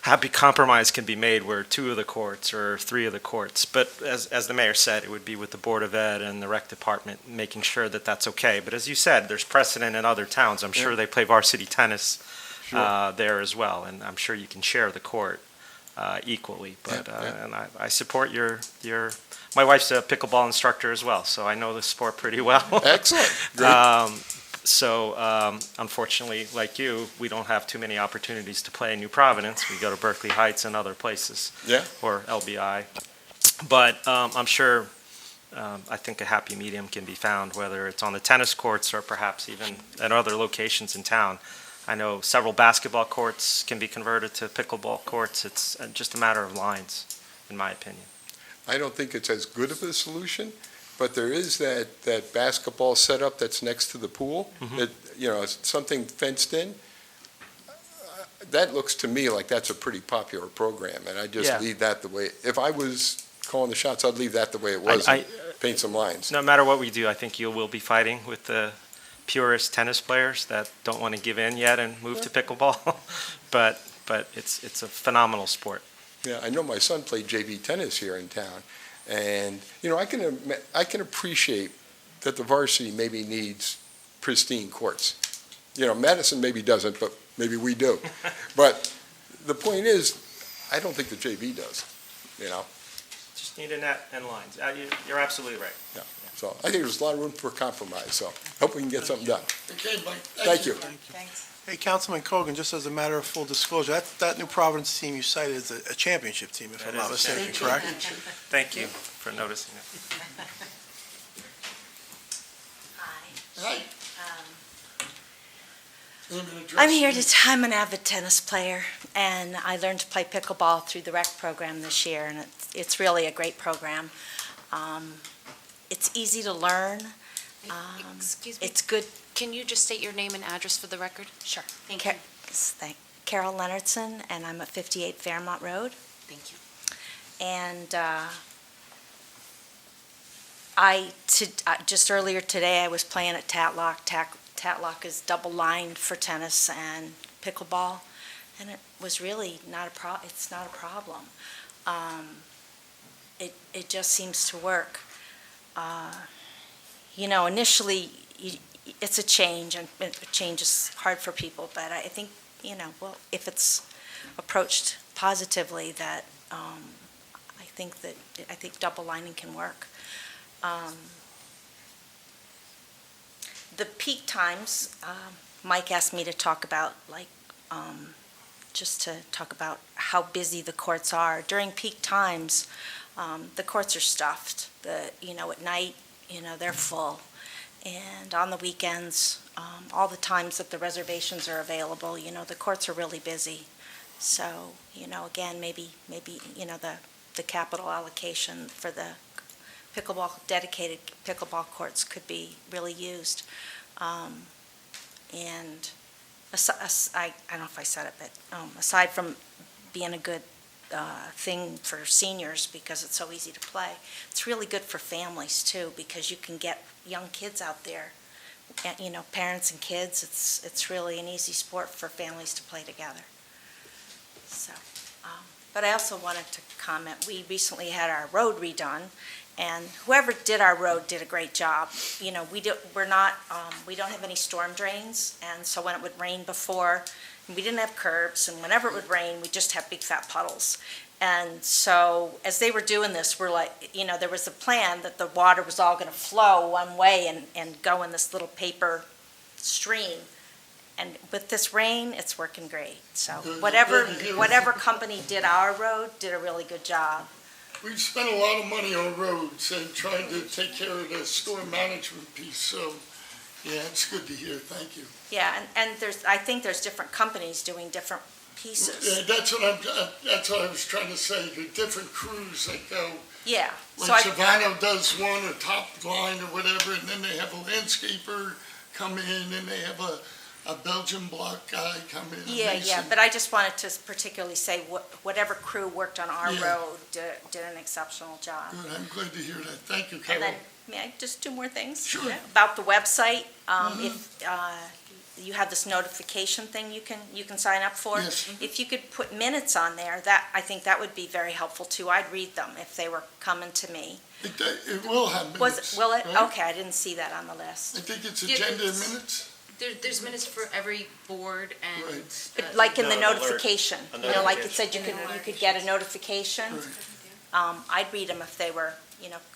happy compromise can be made where 2 of the courts or 3 of the courts. But as the mayor said, it would be with the Board of Ed and the rec department making sure that that's okay. But as you said, there's precedent in other towns. I'm sure they play varsity tennis there as well, and I'm sure you can share the court equally. But and I support your. My wife's a pickleball instructor as well, so I know the sport pretty well. Excellent. Great. So unfortunately, like you, we don't have too many opportunities to play in New Providence. We go to Berkeley Heights and other places, or LBI. But I'm sure, I think a happy medium can be found, whether it's on the tennis courts or perhaps even at other locations in town. I know several basketball courts can be converted to pickleball courts. It's just a matter of lines, in my opinion. I don't think it's as good of a solution, but there is that basketball setup that's next to the pool. That, something fenced in. That looks to me like that's a pretty popular program, and I just leave that the way. If I was calling the shots, I'd leave that the way it was. Paint some lines. No matter what we do, I think you will be fighting with the purist tennis players that don't want to give in yet and move to pickleball. but it's a phenomenal sport. Yeah, I know my son played JV tennis here in town, and I can appreciate that the varsity maybe needs pristine courts. Madison maybe doesn't, but maybe we do. But the point is, I don't think the JV does, Just need a net and lines. You're absolutely right. So I think there's a lot of room for compromise, so hope we can get something done. Okay, Mike. Thank you. Thanks. Hey, Councilman Cogan, just as a matter of full disclosure, that New Providence team you cited is a championship team, if That I'm is not a mistaken, championship. correct? Thank you for noticing it. Hi. I'm here I'm an avid tennis player, and I learned to play pickleball through the rec program this year, and it's really a great program. It's easy to learn. Excuse me, It's good. can you just state your name and address for the record? Sure. Thank you. Carol Leonardson, and I'm at 58 Fairmont Road. Thank you. And just earlier today, I was playing at Tatlock. Tatlock is double-lined for tennis and pickleball, and it was really it's not a problem. It just seems to work. Initially, it's a change, and change is hard for people, but I think, if it's approached positively, that I think double lining can work. The peak times, Mike asked me to talk about, just to talk about how busy the courts are. During peak times, the courts are stuffed. At night, they're full. And on the weekends, all the times that the reservations are available, the courts are really busy. So, again, maybe the capital allocation for the dedicated pickleball courts could be really used. And I don't know if I said it, but aside from being a good thing for seniors because it's so easy to play, it's really good for families too, because you can get young kids out there, parents and kids. It's really an easy sport for families to play together. So, but I also wanted to comment, we recently had our road redone, and whoever did our road did a great job. We don't have any storm drains, and so when it would rain before, we didn't have curbs, and whenever it would rain, we just have big fat puddles. And so as they were doing this, we're like, there was a plan that the water was all going to flow one way and go in this little paper stream. And with this rain, it's working great. So whatever company did our road did a really good job. We've spent a lot of money on roads and trying to take care of the storm management piece, so, yeah, it's good to hear, thank you. Yeah, and I think there's different companies doing different pieces. Yeah, that's what I was trying to say, the different crews that go. Yeah. Like Savannah does one, or Top Line or whatever, and then they have a landscaper come in, and they have a Belgian block guy come in. Yeah, but I just wanted to particularly say whatever crew worked on our Yeah. road did an exceptional job. Good, I'm glad to hear that, thank you, And Carol. then, may I just do more things? Sure. Yeah. About the website, if you have this notification thing you can sign up for. Yes. If you could put minutes on there, I think that would be very helpful too. I'd read them if they were coming to me. It will have minutes. Will it? right? Okay, I didn't see that on the list. I think it's Yeah, agenda it's- minutes. There's minutes for every board and. Right. But like in the No, an alert. notification, A like it notification. said, you could get a notification. Right. I'd read them if they were,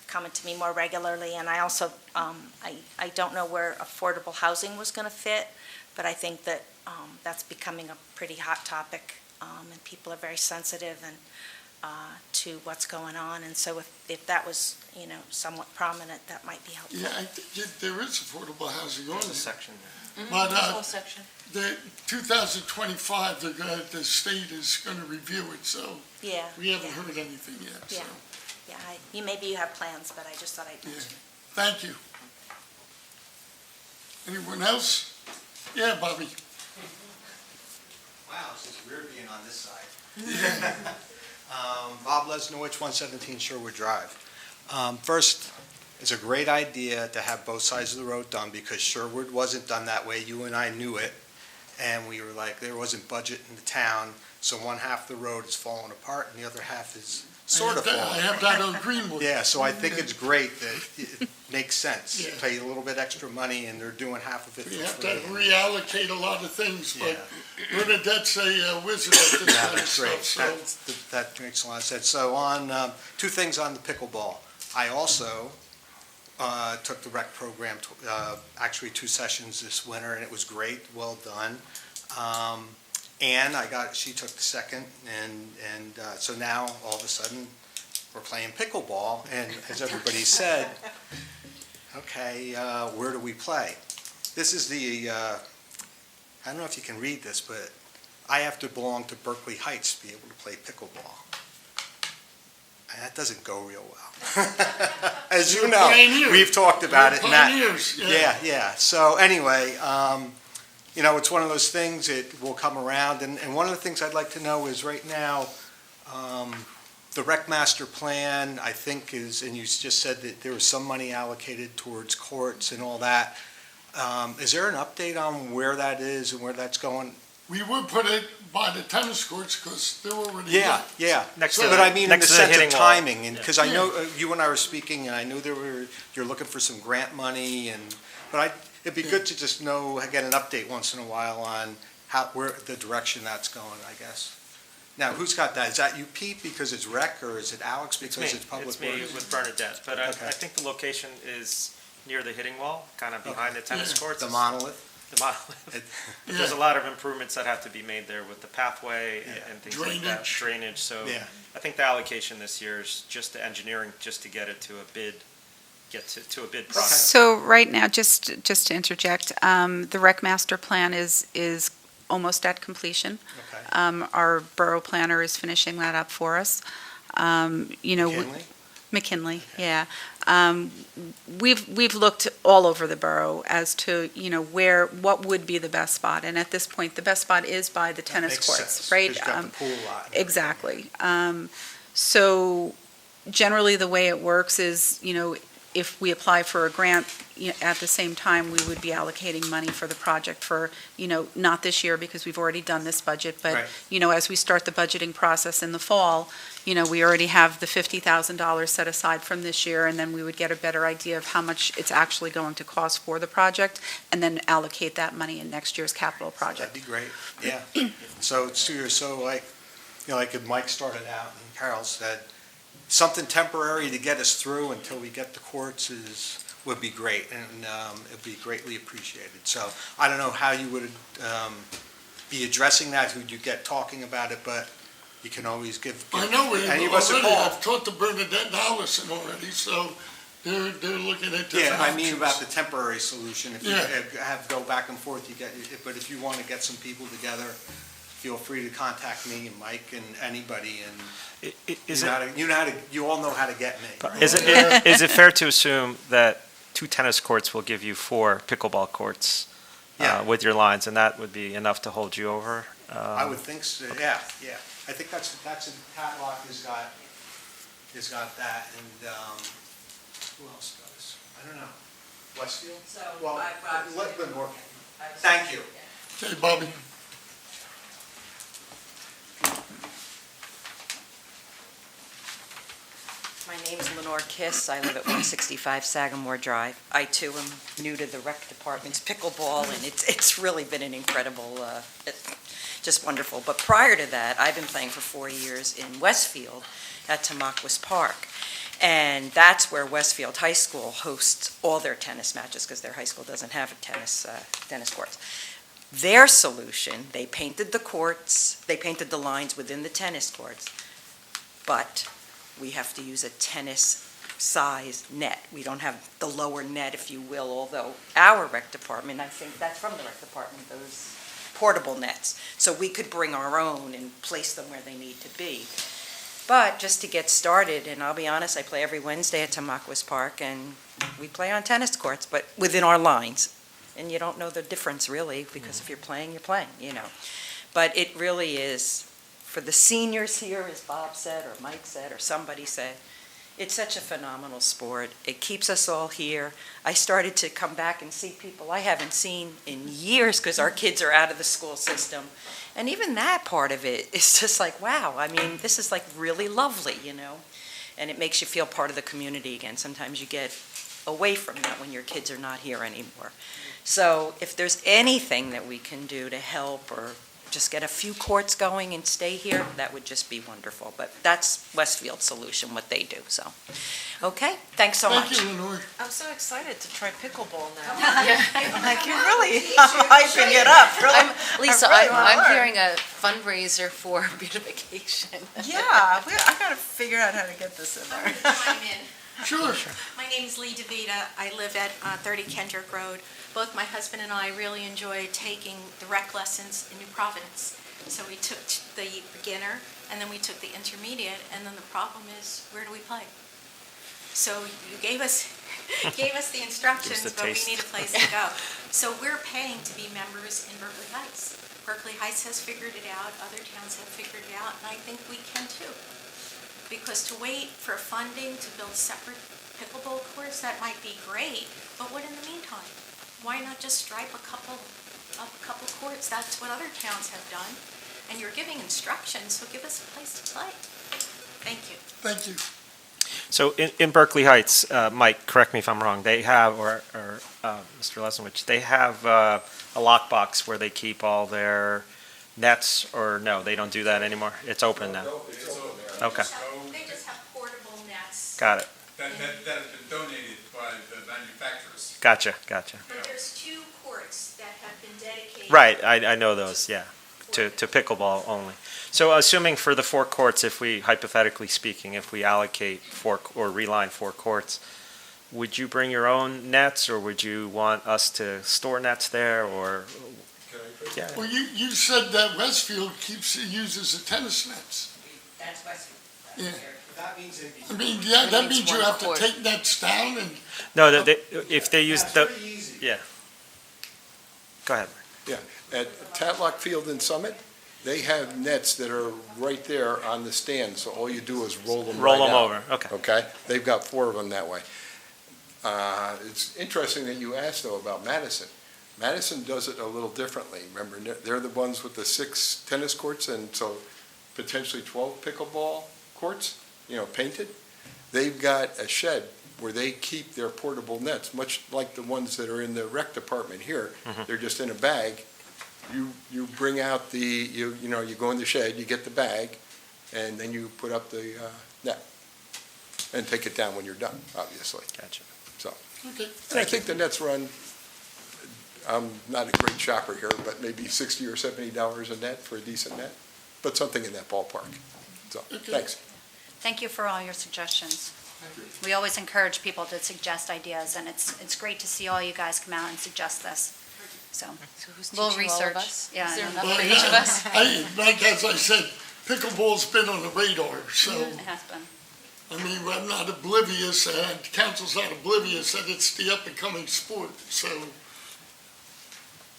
coming to me more regularly. And I also, I don't know where affordable housing was going to fit, but I think that that's becoming a pretty hot topic, and people are very sensitive to what's going on. And so if that was, somewhat prominent, that might be helpful. Yeah, I think there is affordable housing on There's a it. section there. But Whole section. the 2025, the state is going to review it, so Yeah. we haven't yeah. heard anything yet, so. Yeah, maybe you have plans, but I just thought I'd Yeah. mention. Thank you. Anyone else? Yeah, Bobby. Wow, this is weird being on this side. Bob Lesnowitz, 117 Sherwood Drive. First, it's a great idea to have both sides of the road done because Sherwood wasn't done that way. You and I knew it. And we were like, there wasn't budget in the town, so one half of the road is falling apart and the other half is sort of falling I apart. have that on Greenwood. Yeah, so I think it's great that makes sense. Yeah. Pay a little bit extra money and they're doing half of it for You have free. to reallocate a lot of things, but Yeah. Bernadette's a wizard at this Yeah, kind of that's great. stuff, so. That makes a lot of sense. So on, two things on the pickleball. I also took the rec program, actually 2 sessions this winter, and it was great, well done. And she took the second, and so now, all of a sudden, we're playing pickleball, and as everybody said, okay, where do we play? This is I don't know if you can read this, but I have to belong to Berkeley Heights to be able to play pickleball. And that doesn't go real well. As you know, Pioneers. we've talked about it. And that- Pioneers, yeah. So anyway, it's one of those things, it will come around. And one of the things I'd like to know is right now, the rec master plan, I think is, and you just said that there was some money allocated towards courts and all that. Is there an update on where that is and where that's going? We would put it by the tennis courts because they're already Yeah, done. yeah. Next So- to But I mean, in the next to sense of hitting wall. timing, and, because I know you and I were speaking, and I knew you're looking for some grant money, but it'd be good to just get an update once in a while on where the direction that's going, I guess. Now, who's got that? Is that you, Pete, because it's rec, or is it Alex because it's public It's me works? with Bernadette, but Okay. I think the location is near the hitting wall, kind of behind the tennis Yeah. courts. The monolith? The monolith. It- But there's a lot of improvements that have to be made there with the pathway and Yeah. and things like that. Drainage. Drainage, so Yeah. I think the allocation this year is just the engineering, just to get it to a bid, to a bid process. So right now, just to interject, the rec master plan is almost at completion. Okay. Our borough planner is finishing that up for us. McKinley? McKinley, yeah. We've looked all over the borough as to, what would be the best spot. And at this point, the best spot is by the tennis Makes courts, sense, right? 'cause you got the pool lot. Exactly. So generally, the way it works is, if we apply for a grant, at the same time, we would be allocating money for the project for, not this year because we've already done this budget, but, Right. as we start the budgeting process in the fall, we already have the $50,000 set aside from this year, and then we would get a better idea of how much it's actually going to cost for the project, and then allocate that money in next year's capital project. That'd be great, yeah. So it's 2 years, so like if Mike started out and Carol said, something temporary to get us through until we get the courts would be great, and it'd be greatly appreciated. So I don't know how you would be addressing that, who'd you get talking about it, but you can always give I know any of us a already, call. I've talked to Bernadette and Allison already, so they're looking at different Yeah, I mean about the options. temporary solution, if you Yeah. have go back and forth, but if you want to get some people together, feel free to contact me and Mike and anybody, and you all know how to get me. Is it fair to assume that 2 tennis courts will give you 4 pickleball courts Yeah. with your lines, and that would be enough to hold you over? I would think so, yeah. I think that's a, Tatlock has got that, and, who else does? I don't know. Westfield? Well, let Lenore. Thank you. Okay, Bobby. My name is Lenore Kiss. I live at 165 Sagamore Drive. I too am new to the rec department's pickleball, and it's really been an incredible, just wonderful. But prior to that, I've been playing for 4 years in Westfield at Tamaqua Park. And that's where Westfield High School hosts all their tennis matches, because their high school doesn't have a tennis courts. Their solution, they painted the courts, they painted the lines within the tennis courts, but we have to use a tennis-size net. We don't have the lower net, if you will, although our rec department, I think that's from the rec department, those portable nets. So we could bring our own and place them where they need to be. But just to get started, and I'll be honest, I play every Wednesday at Tamaqua Park, and we play on tennis courts, but within our lines. And you don't know the difference, really, because if you're playing, But it really is, for the seniors here, as Bob said, or Mike said, or somebody said, it's such a phenomenal sport. It keeps us all here. I started to come back and see people I haven't seen in years because our kids are out of the school system. And even that part of it is just like, wow, I mean, this is like really lovely, And it makes you feel part of the community again. Sometimes you get away from that when your kids are not here anymore. So if there's anything that we can do to help or just get a few courts going and stay here, that would just be wonderful. But that's Westfield's solution, what they do, so. Okay, thanks so much. Thank you, Lenore. I'm so excited to try pickleball now. Like, you're really hyping it up, really. Lisa, I really wanna I'm learn. hearing a fundraiser for beautification. Yeah, I gotta figure out how to get this in there. Chime in. Sure. My name is Lee DeVita. I live at 30 Kendrick Road. Both my husband and I really enjoy taking the rec lessons in New Providence. So we took the beginner, and then we took the intermediate, and then the problem is, where do we play? So you gave us the instructions, the but we taste. need a place to go. So we're paying to be members in Berkeley Heights. Berkeley Heights has figured it out, other towns have figured it out, and I think we can too. Because to wait for funding to build separate pickleball courts, that might be great, but what in the meantime? Why not just stripe a couple courts? That's what other towns have done. And you're giving instructions, so give us a place to play. Thank you. Thank you. So in Berkeley Heights, Mike, correct me if I'm wrong, they have, or Mr. Lesenwich, they have a lockbox where they keep all their nets, or no, they don't do that anymore? It's open now? Okay, They just have portable nets. got it. That has been donated by the manufacturers. Gotcha. But there's 2 courts that have been dedicated. Right, I know those, yeah, to pickleball only. So assuming for the 4 courts, if we, hypothetically speaking, if we allocate 4, or reline 4 courts, would you bring your own nets, or would you want us to store nets there, or? Yeah. Well, you said that Westfield uses the tennis nets. That's Westfield. Yeah. That means I mean, yeah, that means you have to take nets down and, No, if they use that's the, pretty easy. yeah. Go ahead. Yeah, at Tatlock Field in Summit, they have nets that are right there on the stand, so all you do is roll them Roll right them out. over, okay. Okay? They've got 4 of them that way. It's interesting that you asked, though, about Madison. Madison does it a little differently. Remember, they're the ones with the 6 tennis courts and so potentially 12 pickleball courts, painted. They've got a shed where they keep their portable nets, much like the ones that are in the rec department here. Mhm. They're just in a bag. You bring out you go in the shed, you get the bag, and then you put up the net and take it down when you're done, obviously. Gotcha. okay. And I think the nets run, I'm not a great shopper here, but maybe $60 or $70 a net for a decent net, but something in that ballpark. So, thanks. Thank you for all your suggestions. We always encourage people to suggest ideas, and it's great to see all you guys come out and suggest this. So, So who's we'll teaching all of research. us? Yeah, Is there I know. enough Well, for each of us? Like as I said, pickleball's been on the radar, so, It has been. I mean, I'm not oblivious, and council's not oblivious that it's the up-and-coming sport, so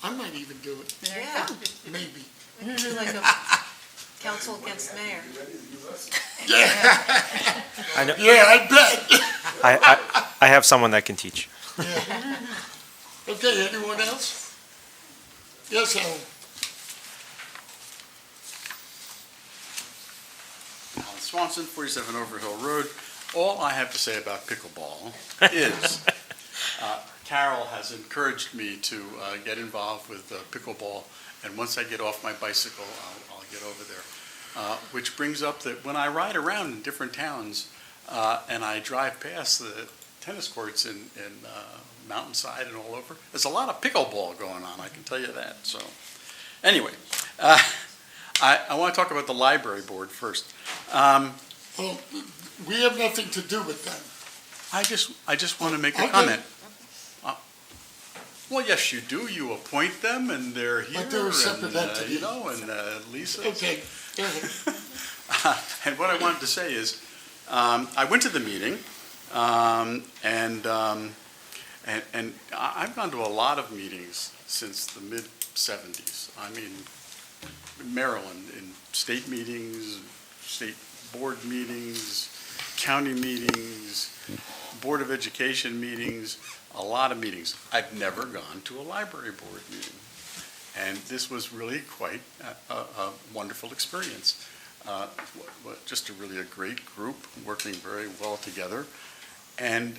I might even do it, Yeah, maybe. we can do like a council against mayor. I know, Yeah, I bet. I have someone that can teach. Yeah. Okay, anyone else? Yes, Alan? Alan Swanson, 47 Overhill Road. All I have to say about pickleball is Carol has encouraged me to get involved with pickleball, and once I get off my bicycle, I'll get over there. Which brings up that when I ride around in different towns and I drive past the tennis courts in Mountainside and all over, there's a lot of pickleball going on, I can tell you that. So, anyway, I want to talk about the library board first. Well, we have nothing to do with them. I just want to make a Okay. comment. Well, yes, you do. You appoint them, and they're here. But they're a separate and, entity. and Lisa. Okay, go ahead. And what I wanted to say is, I went to the meeting, and I've gone to a lot of meetings since the mid-'70s. I mean, Maryland, in state meetings, state board meetings, county meetings, Board of Education meetings, a lot of meetings. I've never gone to a library board meeting. And this was really quite a wonderful experience. Just a really a great group, working very well together. And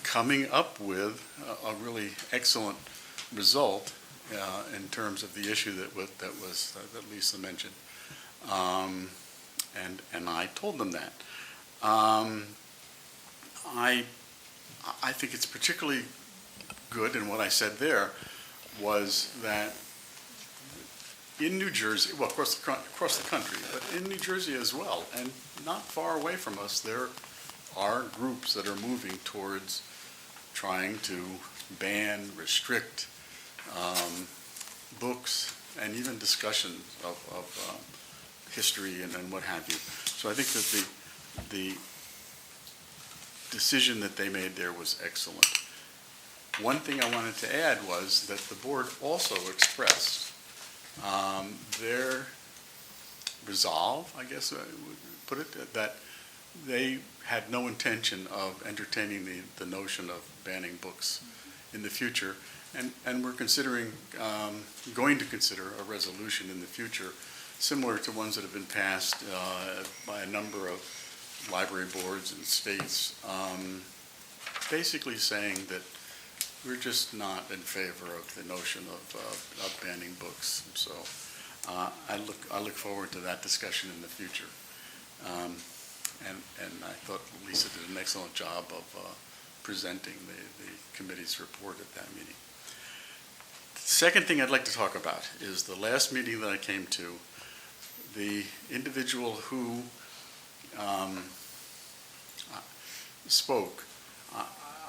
coming up with a really excellent result in terms of the issue that Lisa mentioned. And I told them that. I think it's particularly good, and what I said there was that in New Jersey, well, across the country, but in New Jersey as well, and not far away from us, there are groups that are moving towards trying to ban, restrict books, and even discussions of history and what have you. So I think that the decision that they made there was excellent. One thing I wanted to add was that the board also expressed their resolve, I guess I would put it, that they had no intention of entertaining the notion of banning books in the future, and we're considering, going to consider a resolution in the future similar to ones that have been passed by a number of library boards and states, basically saying that we're just not in favor of the notion of banning books. So I look forward to that discussion in the future. And I thought Lisa did an excellent job of presenting the committee's report at that meeting. The second thing I'd like to talk about is the last meeting that I came to, the individual who spoke.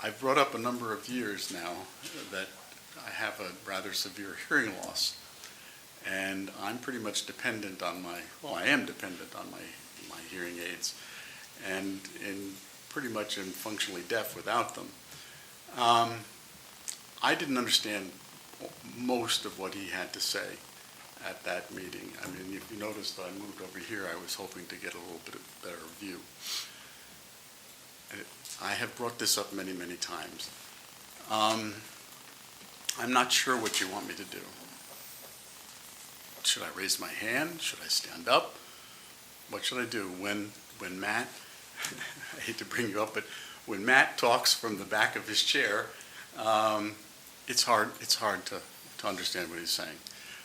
I've brought up a number of years now that I have a rather severe hearing loss, and I'm pretty much dependent on I am dependent on my hearing aids, and pretty much am functionally deaf without them. I didn't understand most of what he had to say at that meeting. I mean, if you noticed that I moved over here, I was hoping to get a little bit better view. I have brought this up many, many times. I'm not sure what you want me to do. Should I raise my hand? Should I stand up? What should I do? When Matt, I hate to bring you up, but when Matt talks from the back of his chair, it's hard to understand what he's saying.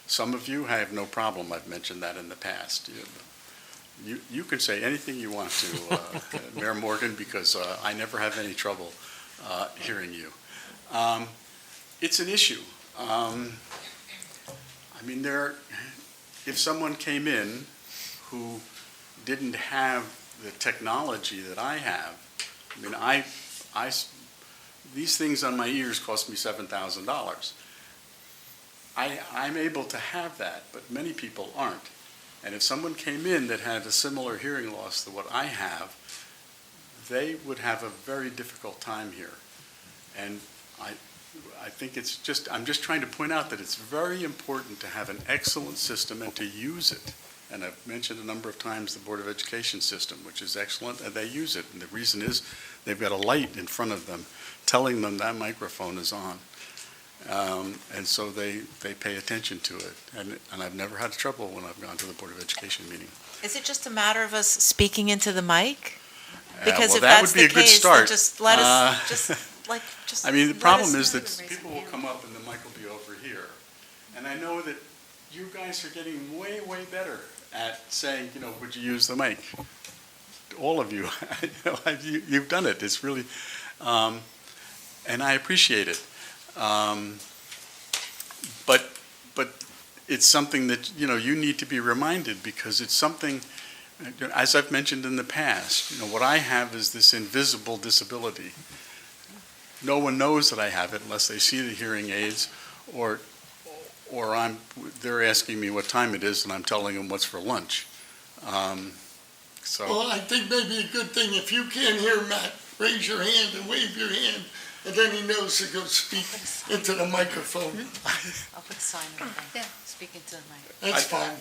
Some of you have no problem. I've mentioned that in the past. You can say anything you want to, Mayor Morgan, because I never have any trouble hearing you. It's an issue. I mean, if someone came in who didn't have the technology that I have, I mean, these things on my ears cost me $7,000. I'm able to have that, but many people aren't. And if someone came in that had a similar hearing loss to what I have, they would have a very difficult time here. And I think I'm just trying to point out that it's very important to have an excellent system and to use it. And I've mentioned a number of times the Board of Education system, which is excellent, and they use it. And the reason is they've got a light in front of them telling them that microphone is on. And so they pay attention to it. And I've never had trouble when I've gone to the Board of Education meeting. Is it just a matter of us speaking into the mic? Because well, if that that's would be the a good case, start. then just let us, just I mean, the let problem us is know. that people will come up and the mic will be over here. And I know that you guys are getting way, way better at saying, would you use the mic? All of you, you've done it. It's really, and I appreciate it. But it's something that, you need to be reminded, because it's something, as I've mentioned in the past, what I have is this invisible disability. No one knows that I have it unless they see the hearing aids, or they're asking me what time it is and I'm telling them what's for lunch. Well, I think maybe a good thing, if you can't hear Matt, raise your hand and wave your hand, and then he knows to go speak into the microphone. I'll put a sign over there. Yeah, speak into the mic. That's fine.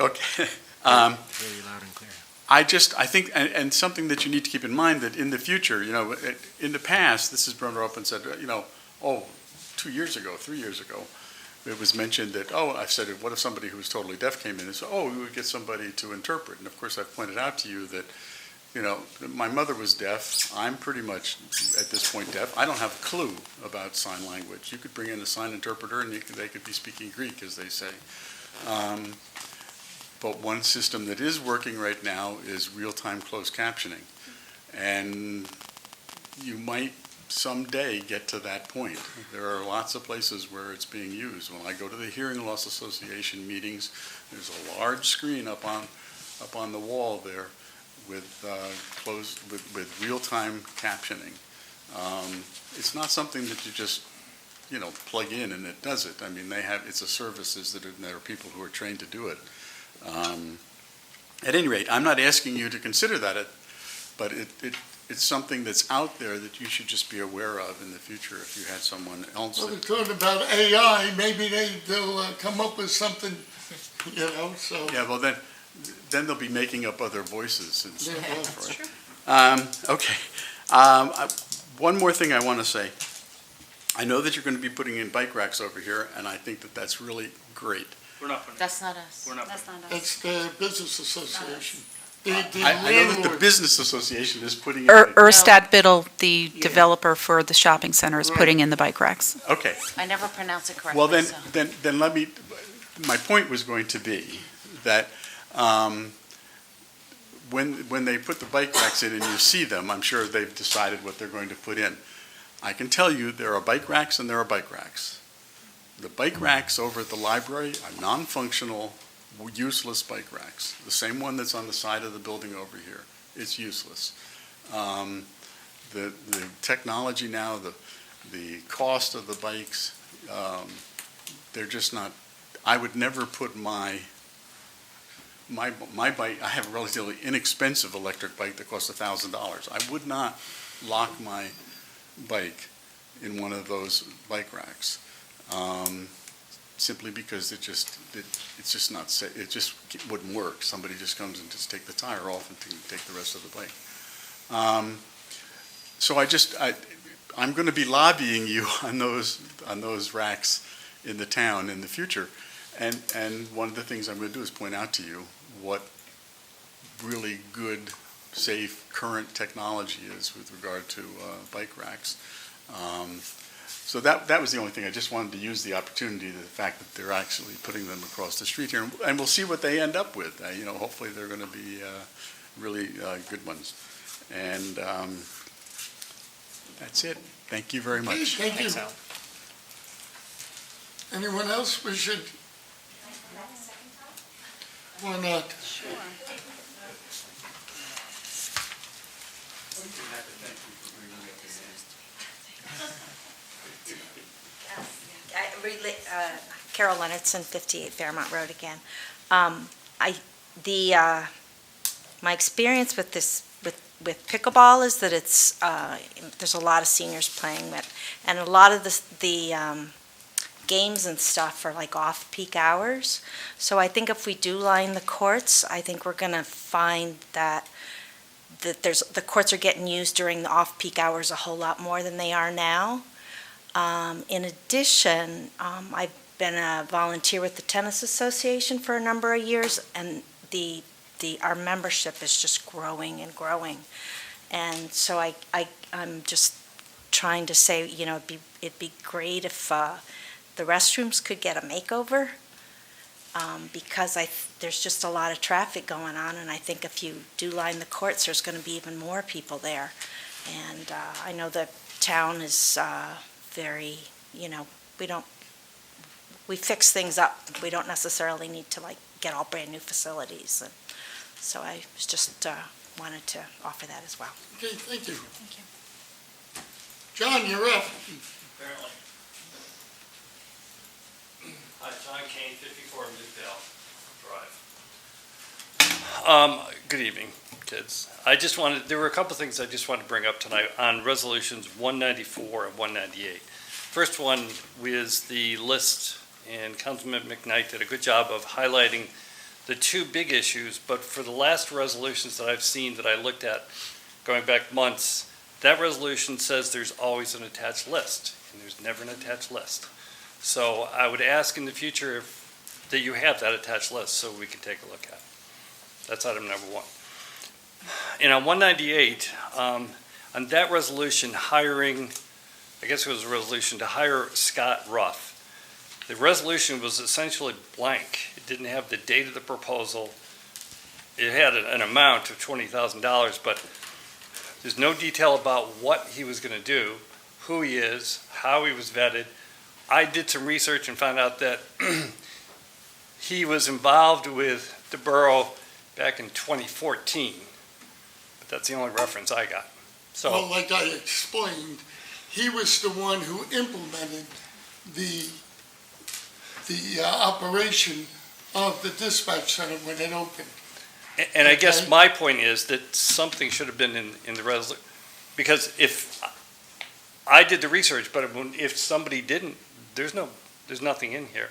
Okay. Very loud and clear. I think, and something that you need to keep in mind, that in the future, in the past, this has brought up and said, 2 years ago, 3 years ago, it was mentioned that, I've said, what if somebody who was totally deaf came in and said, we would get somebody to interpret. And of course, I've pointed out to you that, you know, my mother was deaf. I'm pretty much, at this point, deaf. I don't have a clue about sign language. You could bring in a sign interpreter and they could be speaking Greek, as they say. But one system that is working right now is real-time closed captioning. And you might someday get to that point. There are lots of places where it's being used. When I go to the Hearing Loss Association meetings, there's a large screen up on the wall there with with real-time captioning. It's not something that you just, you know, plug in and it does it. I mean, it's a services that there are people who are trained to do it. At any rate, I'm not asking you to consider that, but it's something that's out there that you should just be aware of in the future if you had someone else. Well, we're talking about AI, maybe they'll come up with something, you know, so. Yeah, well, then they'll be making up other voices and Yeah, well, stuff, right? Okay. One more thing I want to say. I know that you're going to be putting in bike racks over here, and I think that that's really great. We're not putting. That's not us. We're not. That's not us. That's the business association. The I know that the landlord. business association is putting in. Erstad Biddle, the developer for the shopping center, is putting in the bike racks. Okay. I never pronounce it correctly. Well, then, so. then let me, my point was going to be that when they put the bike racks in and you see them, I'm sure they've decided what they're going to put in. I can tell you there are bike racks and there are bike racks. The bike racks over at the library are non-functional, useless bike racks. The same one that's on the side of the building over here, it's useless. The technology now, the cost of the bikes, they're just not, I would never put my bike, I have a relatively inexpensive electric bike that costs $1,000. I would not lock my bike in one of those bike racks. Simply because it's just not safe. It just wouldn't work. Somebody just comes and just take the tire off and take the rest of the bike. So I'm going to be lobbying you on those racks in the town in the future. And one of the things I'm going to do is point out to you what really good, safe, current technology is with regard to bike racks. So that was the only thing. I just wanted to use the opportunity, the fact that they're actually putting them across the street here, and we'll see what they end up with. Hopefully they're going to be really good ones. And that's it. Thank you very much. Thank you. Anyone else we should? Or not? Sure. Carol Leonardson, 58 Fairmont Road again. My experience with this, with pickleball is that it's, there's a lot of seniors playing it, and a lot of the games and stuff are like off-peak hours. So I think if we do line the courts, I think we're gonna find that the courts are getting used during the off-peak hours a whole lot more than they are now. In addition, I've been a volunteer with the Tennis Association for a number of years, and our membership is just growing and growing. And so I'm just trying to say, it'd be great if the restrooms could get a makeover, because there's just a lot of traffic going on, and I think if you do line the courts, there's going to be even more people there. And I know the town is very, we fix things up. We don't necessarily need to get all brand new facilities. And so I just wanted to offer that as well. Okay, thank you. Thank you. John, you're up. Apparently. Hi, John Kane, 54 Midvale Drive. Good evening, kids. There were a couple things I just wanted to bring up tonight on resolutions 194 and 198. First one was the list, and Councilman McKnight did a good job of highlighting the two big issues, but for the last resolutions that I've seen that I looked at going back months, that resolution says there's always an attached list, and there's never an attached list. So I would ask in the future that you have that attached list so we can take a look at it. That's item number one. And on 198, on that resolution hiring, I guess it was a resolution to hire Scott Ruff. The resolution was essentially blank. It didn't have the date of the proposal. It had an amount of $20,000, but there's no detail about what he was going to do, who he is, how he was vetted. I did some research and found out that he was involved with the borough back in 2014, but that's the only reference I got. So, Well, like I explained, he was the one who implemented the operation of the dispatch center when it opened. and I guess Okay. my point is that something should have been in the resolution, because if I did the research, but if somebody didn't, there's nothing in here.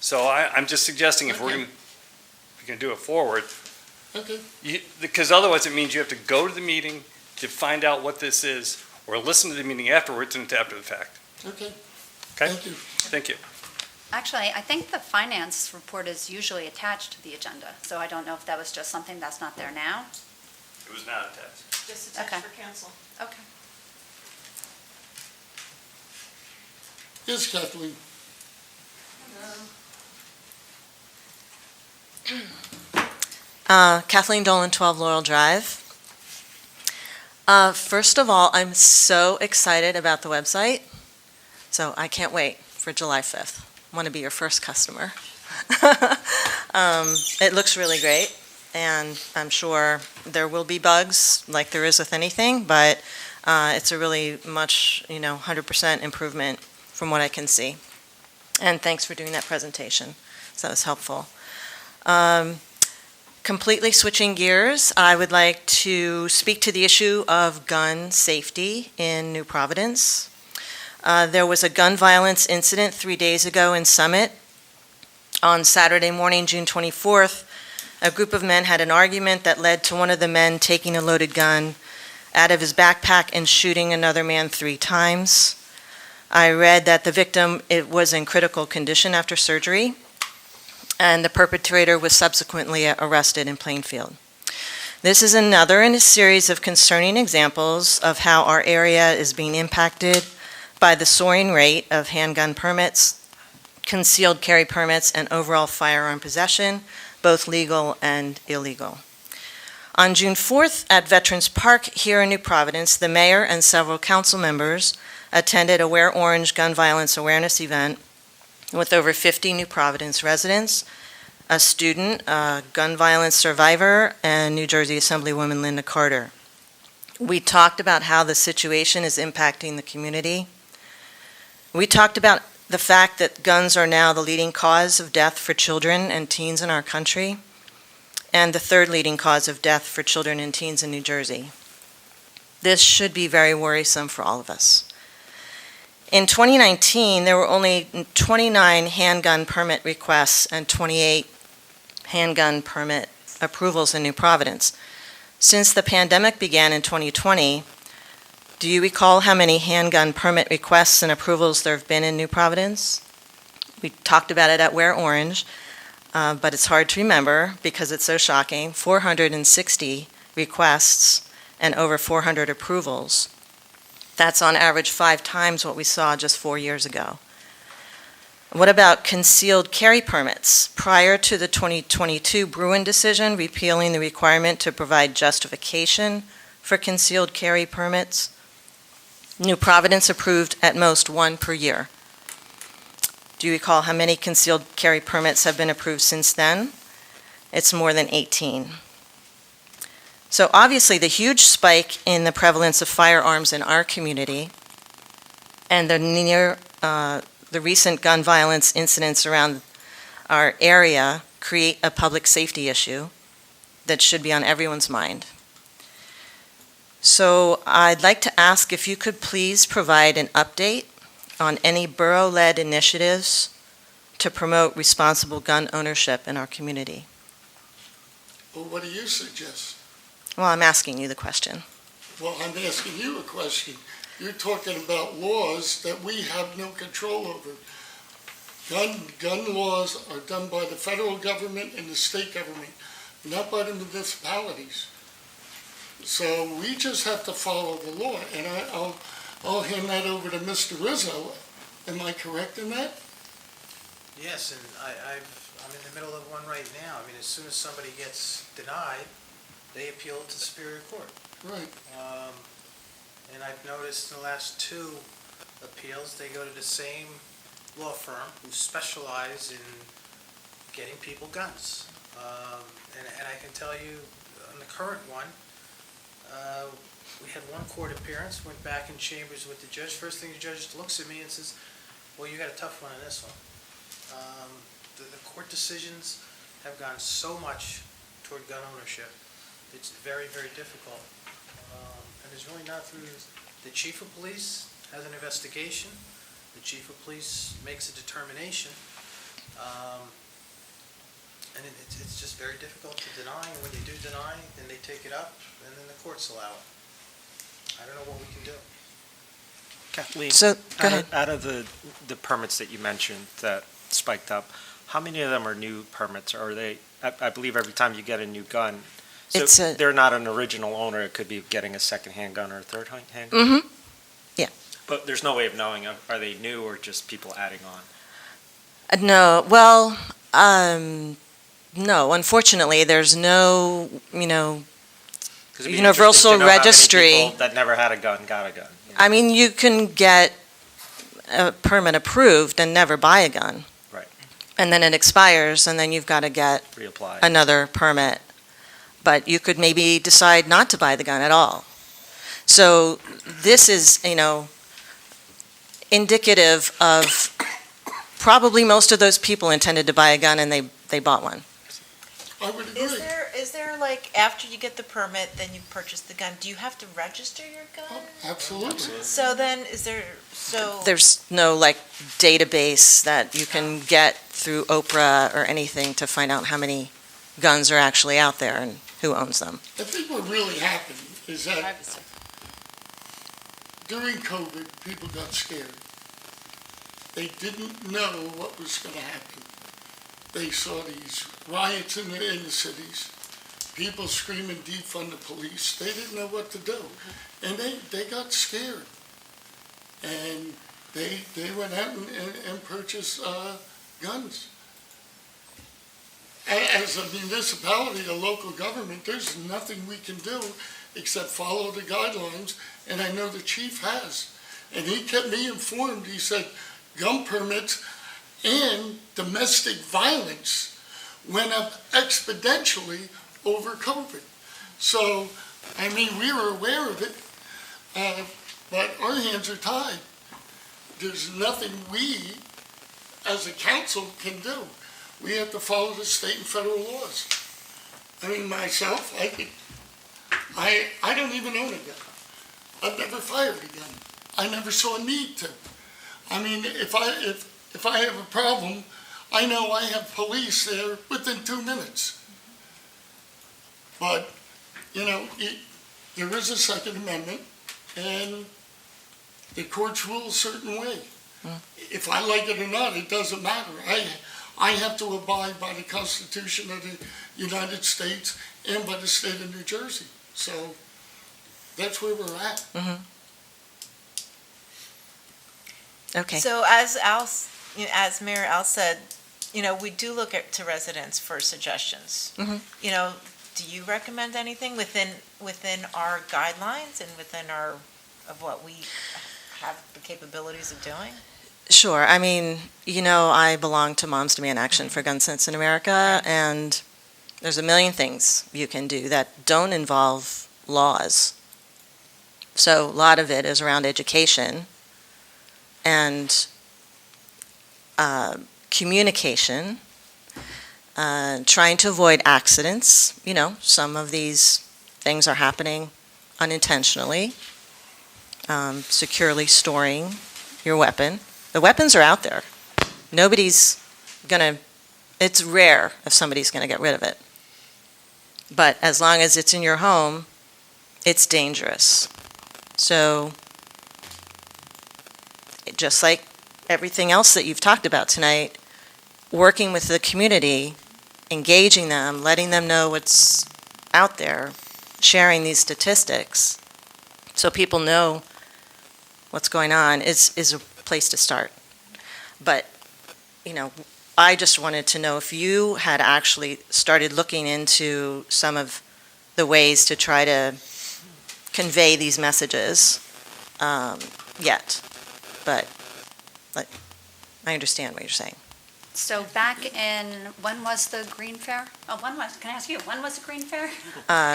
So I'm just suggesting if we're going to do it forward, Okay. because otherwise it means you have to go to the meeting to find out what this is, or listen to the meeting afterwards and it's after the fact. Okay. Okay? Thank you. Thank you. Actually, I think the finance report is usually attached to the agenda, so I don't know if that was just something that's not there now. It was not attached. Just Okay. attached for council. Okay. Yes, Kathleen. Kathleen Dolan, 12 Laurel Drive. First of all, I'm so excited about the website, so I can't wait for July 5th. I want to be your first customer. It looks really great, and I'm sure there will be bugs like there is with anything, but it's a really much, 100% improvement from what I can see. And thanks for doing that presentation. So that was helpful. Completely switching gears, I would like to speak to the issue of gun safety in New Providence. There was a gun violence incident 3 days ago in Summit. On Saturday morning, June 24th, a group of men had an argument that led to one of the men taking a loaded gun out of his backpack and shooting another man 3 times. I read that the victim was in critical condition after surgery, and the perpetrator was subsequently arrested in Plainfield. This is another in a series of concerning examples of how our area is being impacted by the soaring rate of handgun permits, concealed carry permits, and overall firearm possession, both legal and illegal. On June 4th at Veterans Park here in New Providence, the mayor and several council members attended a Wear Orange gun violence awareness event with over 50 New Providence residents, a student, a gun violence survivor, and New Jersey Assemblywoman Linda Carter. We talked about how the situation is impacting the community. We talked about the fact that guns are now the leading cause of death for children and teens in our country, and the third leading cause of death for children and teens in New Jersey. This should be very worrisome for all of us. In 2019, there were only 29 handgun permit requests and 28 handgun permit approvals in New Providence. Since the pandemic began in 2020, do you recall how many handgun permit requests and approvals there have been in New Providence? We talked about it at Wear Orange, but it's hard to remember because it's so shocking. 460 requests and over 400 approvals. That's on average 5 times what we saw just 4 years ago. What about concealed carry permits? Prior to the 2022 Bruin decision repealing the requirement to provide justification for concealed carry permits, New Providence approved at most 1 per year. Do you recall how many concealed carry permits have been approved since then? It's more than 18. So obviously the huge spike in the prevalence of firearms in our community and the recent gun violence incidents around our area create a public safety issue that should be on everyone's mind. So I'd like to ask if you could please provide an update on any borough-led initiatives to promote responsible gun ownership in our community. Well, what do you suggest? Well, I'm asking you the question. Well, I'm asking you a question. You're talking about laws that we have no control over. Gun laws are done by the federal government and the state government, not by the municipalities. So we just have to follow the law, and I'll hand that over to Mr. Rizzo. Am I correct in that? Yes, and I'm in the middle of one right now. I mean, as soon as somebody gets denied, they appeal it to Superior Court. Right. And I've noticed in the last two appeals, they go to the same law firm who specialize in getting people guns. And I can tell you, on the current one, we had one court appearance, went back in chambers with the judge. First thing the judge looks at me and says, well, you got a tough one on this one. The court decisions have gone so much toward gun ownership. It's very, very difficult. And there's really not through, the chief of police has an investigation. The chief of police makes a determination. And it's just very difficult to deny. And when you do deny, then they take it up, and then the courts allow it. I don't know what we can do. Kathleen, So, go ahead. out of the permits that you mentioned that spiked up, how many of them are new permits? Or are they, I believe every time you get a new gun, so they're not an original owner, it could be getting a second-hand gun or a third-hand gun? Mm-hmm. Yeah. But there's no way of knowing, are they new or just people adding on? No, well, no, unfortunately, there's no, 'Cause it'd be universal interesting to know how many registry. people that never had a gun got a gun. I mean, you can get a permit approved and never buy a gun. Right. And then it expires, and then you've got to get Reapply. another permit. But you could maybe decide not to buy the gun at all. So this is, indicative of probably most of those people intended to buy a gun and they bought one. I would agree. Is there like, after you get the permit, then you purchase the gun, do you have to register your gun? Absolutely. So then, There's no database that you can get through Oprah or anything to find out how many guns are actually out there and who owns them. I think what really happened is that during COVID, people got scared. They didn't know what was going to happen. They saw these riots in the cities, people screaming defund the police. They didn't know what to do. And they got scared. And they went out and purchased guns. As a municipality, a local government, there's nothing we can do except follow the guidelines, and I know the chief has. And he kept me informed. He said gun permits and domestic violence went up exponentially over COVID. So, I mean, we were aware of it, but our hands are tied. There's nothing we, as a council, can do. We have to follow the state and federal laws. I mean, myself, I don't even own a gun. I've never fired a gun. I never saw a need to. I mean, if I have a problem, I know I have police there within 2 minutes. But, there is a Second Amendment, and the courts rule a certain way. If I like it or not, it doesn't matter. I have to abide by the Constitution of the United States and by the state of New Jersey. So that's where we're at. Mm-hmm. Okay. So as Mayor Al said, we do look to residents for suggestions. Mhm. Do you recommend anything within our guidelines and within of what we have the capabilities of doing? Sure. I mean, I belong to Moms Demand Action for Gun Sense in America, and there's a million things you can do that don't involve laws. So a lot of it is around education and communication, trying to avoid accidents. Some of these things are happening unintentionally. Securely storing your weapon. The weapons are out there. It's rare if somebody's going to get rid of it. But as long as it's in your home, it's dangerous. So, just like everything else that you've talked about tonight, working with the community, engaging them, letting them know what's out there, sharing these statistics so people know what's going on is a place to start. But, I just wanted to know if you had actually started looking into some of the ways to try to convey these messages yet. But I understand what you're saying. So back in, when was the Green Fair? Can I ask you, when was the Green Fair?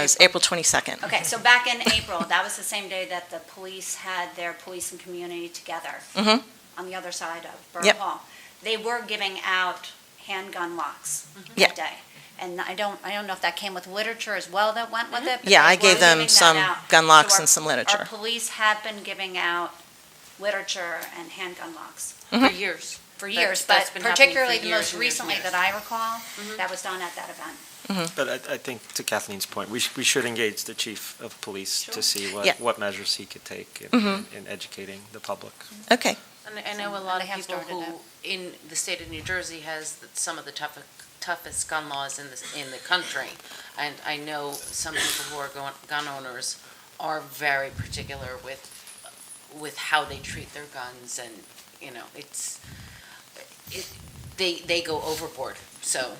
It's April 22nd. Okay, so back in April, that was the same day that the police had their police and community together Mm-hmm. on the other side of Borough Yep. Hall. They were giving out handgun locks Yep. that day. And I don't know if that came with literature as well that went with it. but Yeah, they I gave were them giving that some out. gun locks So and some literature. Our police have been giving out literature and handgun locks. Mm-hmm. For years. For years, That's but been happening particularly for the years most and years recently and that years. I recall, that was done at that event. But I think, to Kathleen's point, we should engage the chief of police to see Yeah. what measures he could take Mhm. in educating the public. Okay. And I know a lot They of have people started who, in the state of New Jersey, has some of the toughest gun laws in the country. And I know some people who are gun owners are very particular with how they treat their guns, and, they go overboard. So,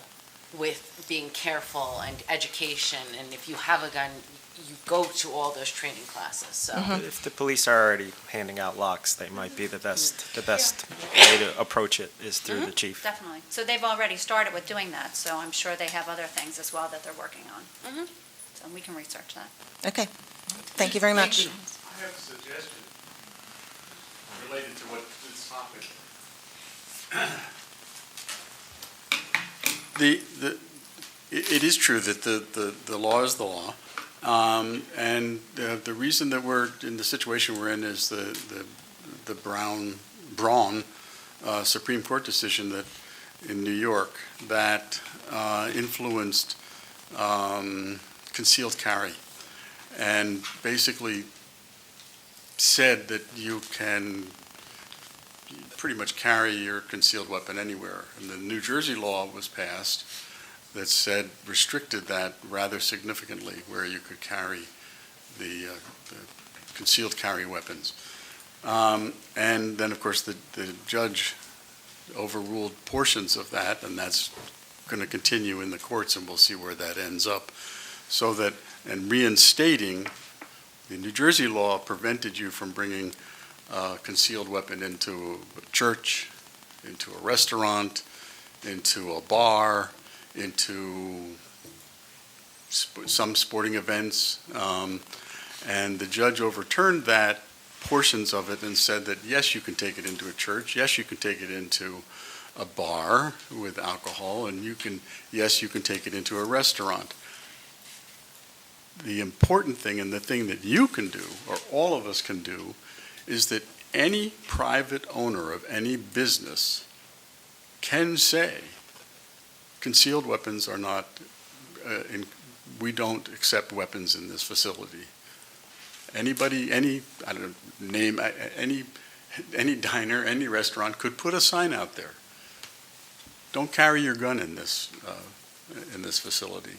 with being careful and education, and if you have a gun, you go to all those training classes, so. If the police are already handing out locks, they might be the best way to approach it is through the chief. Definitely. So they've already started with doing that, so I'm sure they have other things as well that they're working on. So we can research that. Okay. Thank you very much. I have a suggestion related to what this topic. It is true that the law is the law. And the reason that we're in the situation we're in is the Braun Supreme Court decision that in New York that influenced concealed carry, and basically said that you can pretty much carry your concealed weapon anywhere. And the New Jersey law was passed that said, restricted that rather significantly, where you could carry the concealed carry weapons. And then, of course, the judge overruled portions of that, and that's going to continue in the courts, and we'll see where that ends up. So that, and reinstating, the New Jersey law prevented you from bringing a concealed weapon into a church, into a restaurant, into a bar, into some sporting events. And the judge overturned that, portions of it, and said that, yes, you can take it into a church, yes, you can take it into a bar with alcohol, and yes, you can take it into a restaurant. The important thing, and the thing that you can do, or all of us can do, is that any private owner of any business can say, concealed weapons are not, we don't accept weapons in this facility. Anybody, I don't name, any diner, any restaurant could put a sign out there. Don't carry your gun in this facility.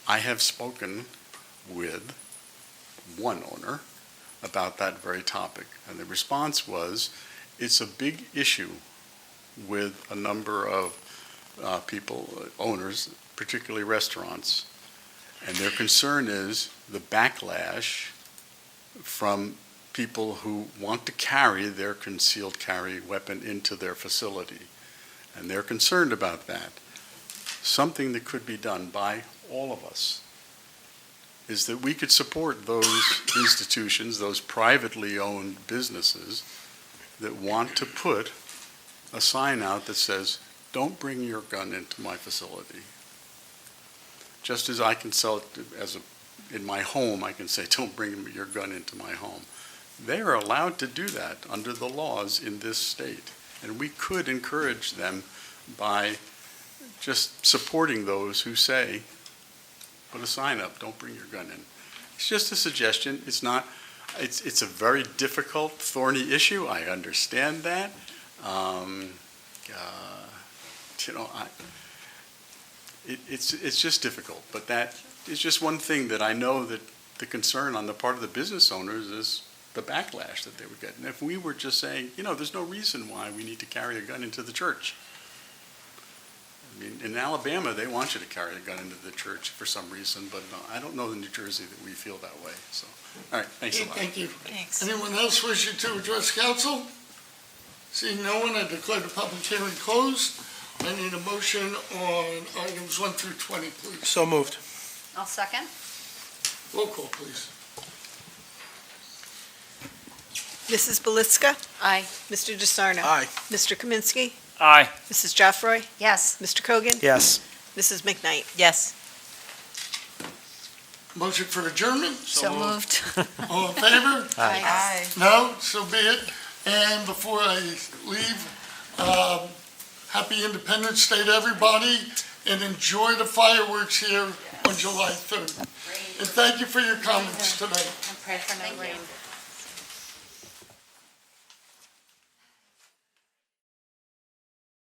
I have spoken with one owner about that very topic, and the response was, it's a big issue with a number of people, owners, particularly restaurants, and their concern is the backlash from people who want to carry their concealed carry weapon into their facility. And they're concerned about that. Something that could be done by all of us is that we could support those institutions, those privately owned businesses that want to put a sign out that says, don't bring your gun into my facility. Just as I can sell it in my home, I can say, don't bring your gun into my home. They are allowed to do that under the laws in this state. And we could encourage them by just supporting those who say, put a sign up, don't bring your gun in. It's just a suggestion. It's a very difficult, thorny issue. I understand that. it's just difficult, but that is just one thing that I know that the concern on the part of the business owners is the backlash that they would get. And if we were just saying, there's no reason why we need to carry a gun into the church. I mean, in Alabama, they want you to carry a gun into the church for some reason, but I don't know in New Jersey that we feel that way, so. All right, thanks a lot. Thank you. Thanks. Anyone else wishing to address council? Seeing no one, I declare the public hearing closed. I need a motion on items 1 through 20, please. So moved. I'll second. Roll call, please. Mrs. Belitska? Aye. Mr. DeSarno? Aye. Mr. Kaminsky? Aye. Mrs. Jaffroy? Yes. Mr. Kogan? Yes. Mrs. McKnight? Yes. Motion for adjournment? So moved. All in favor? Aye. No? So be it. And before I leave, happy Independence Day to everybody, and enjoy the fireworks here on July 3rd. And thank you for your comments tonight. And pray for no rain.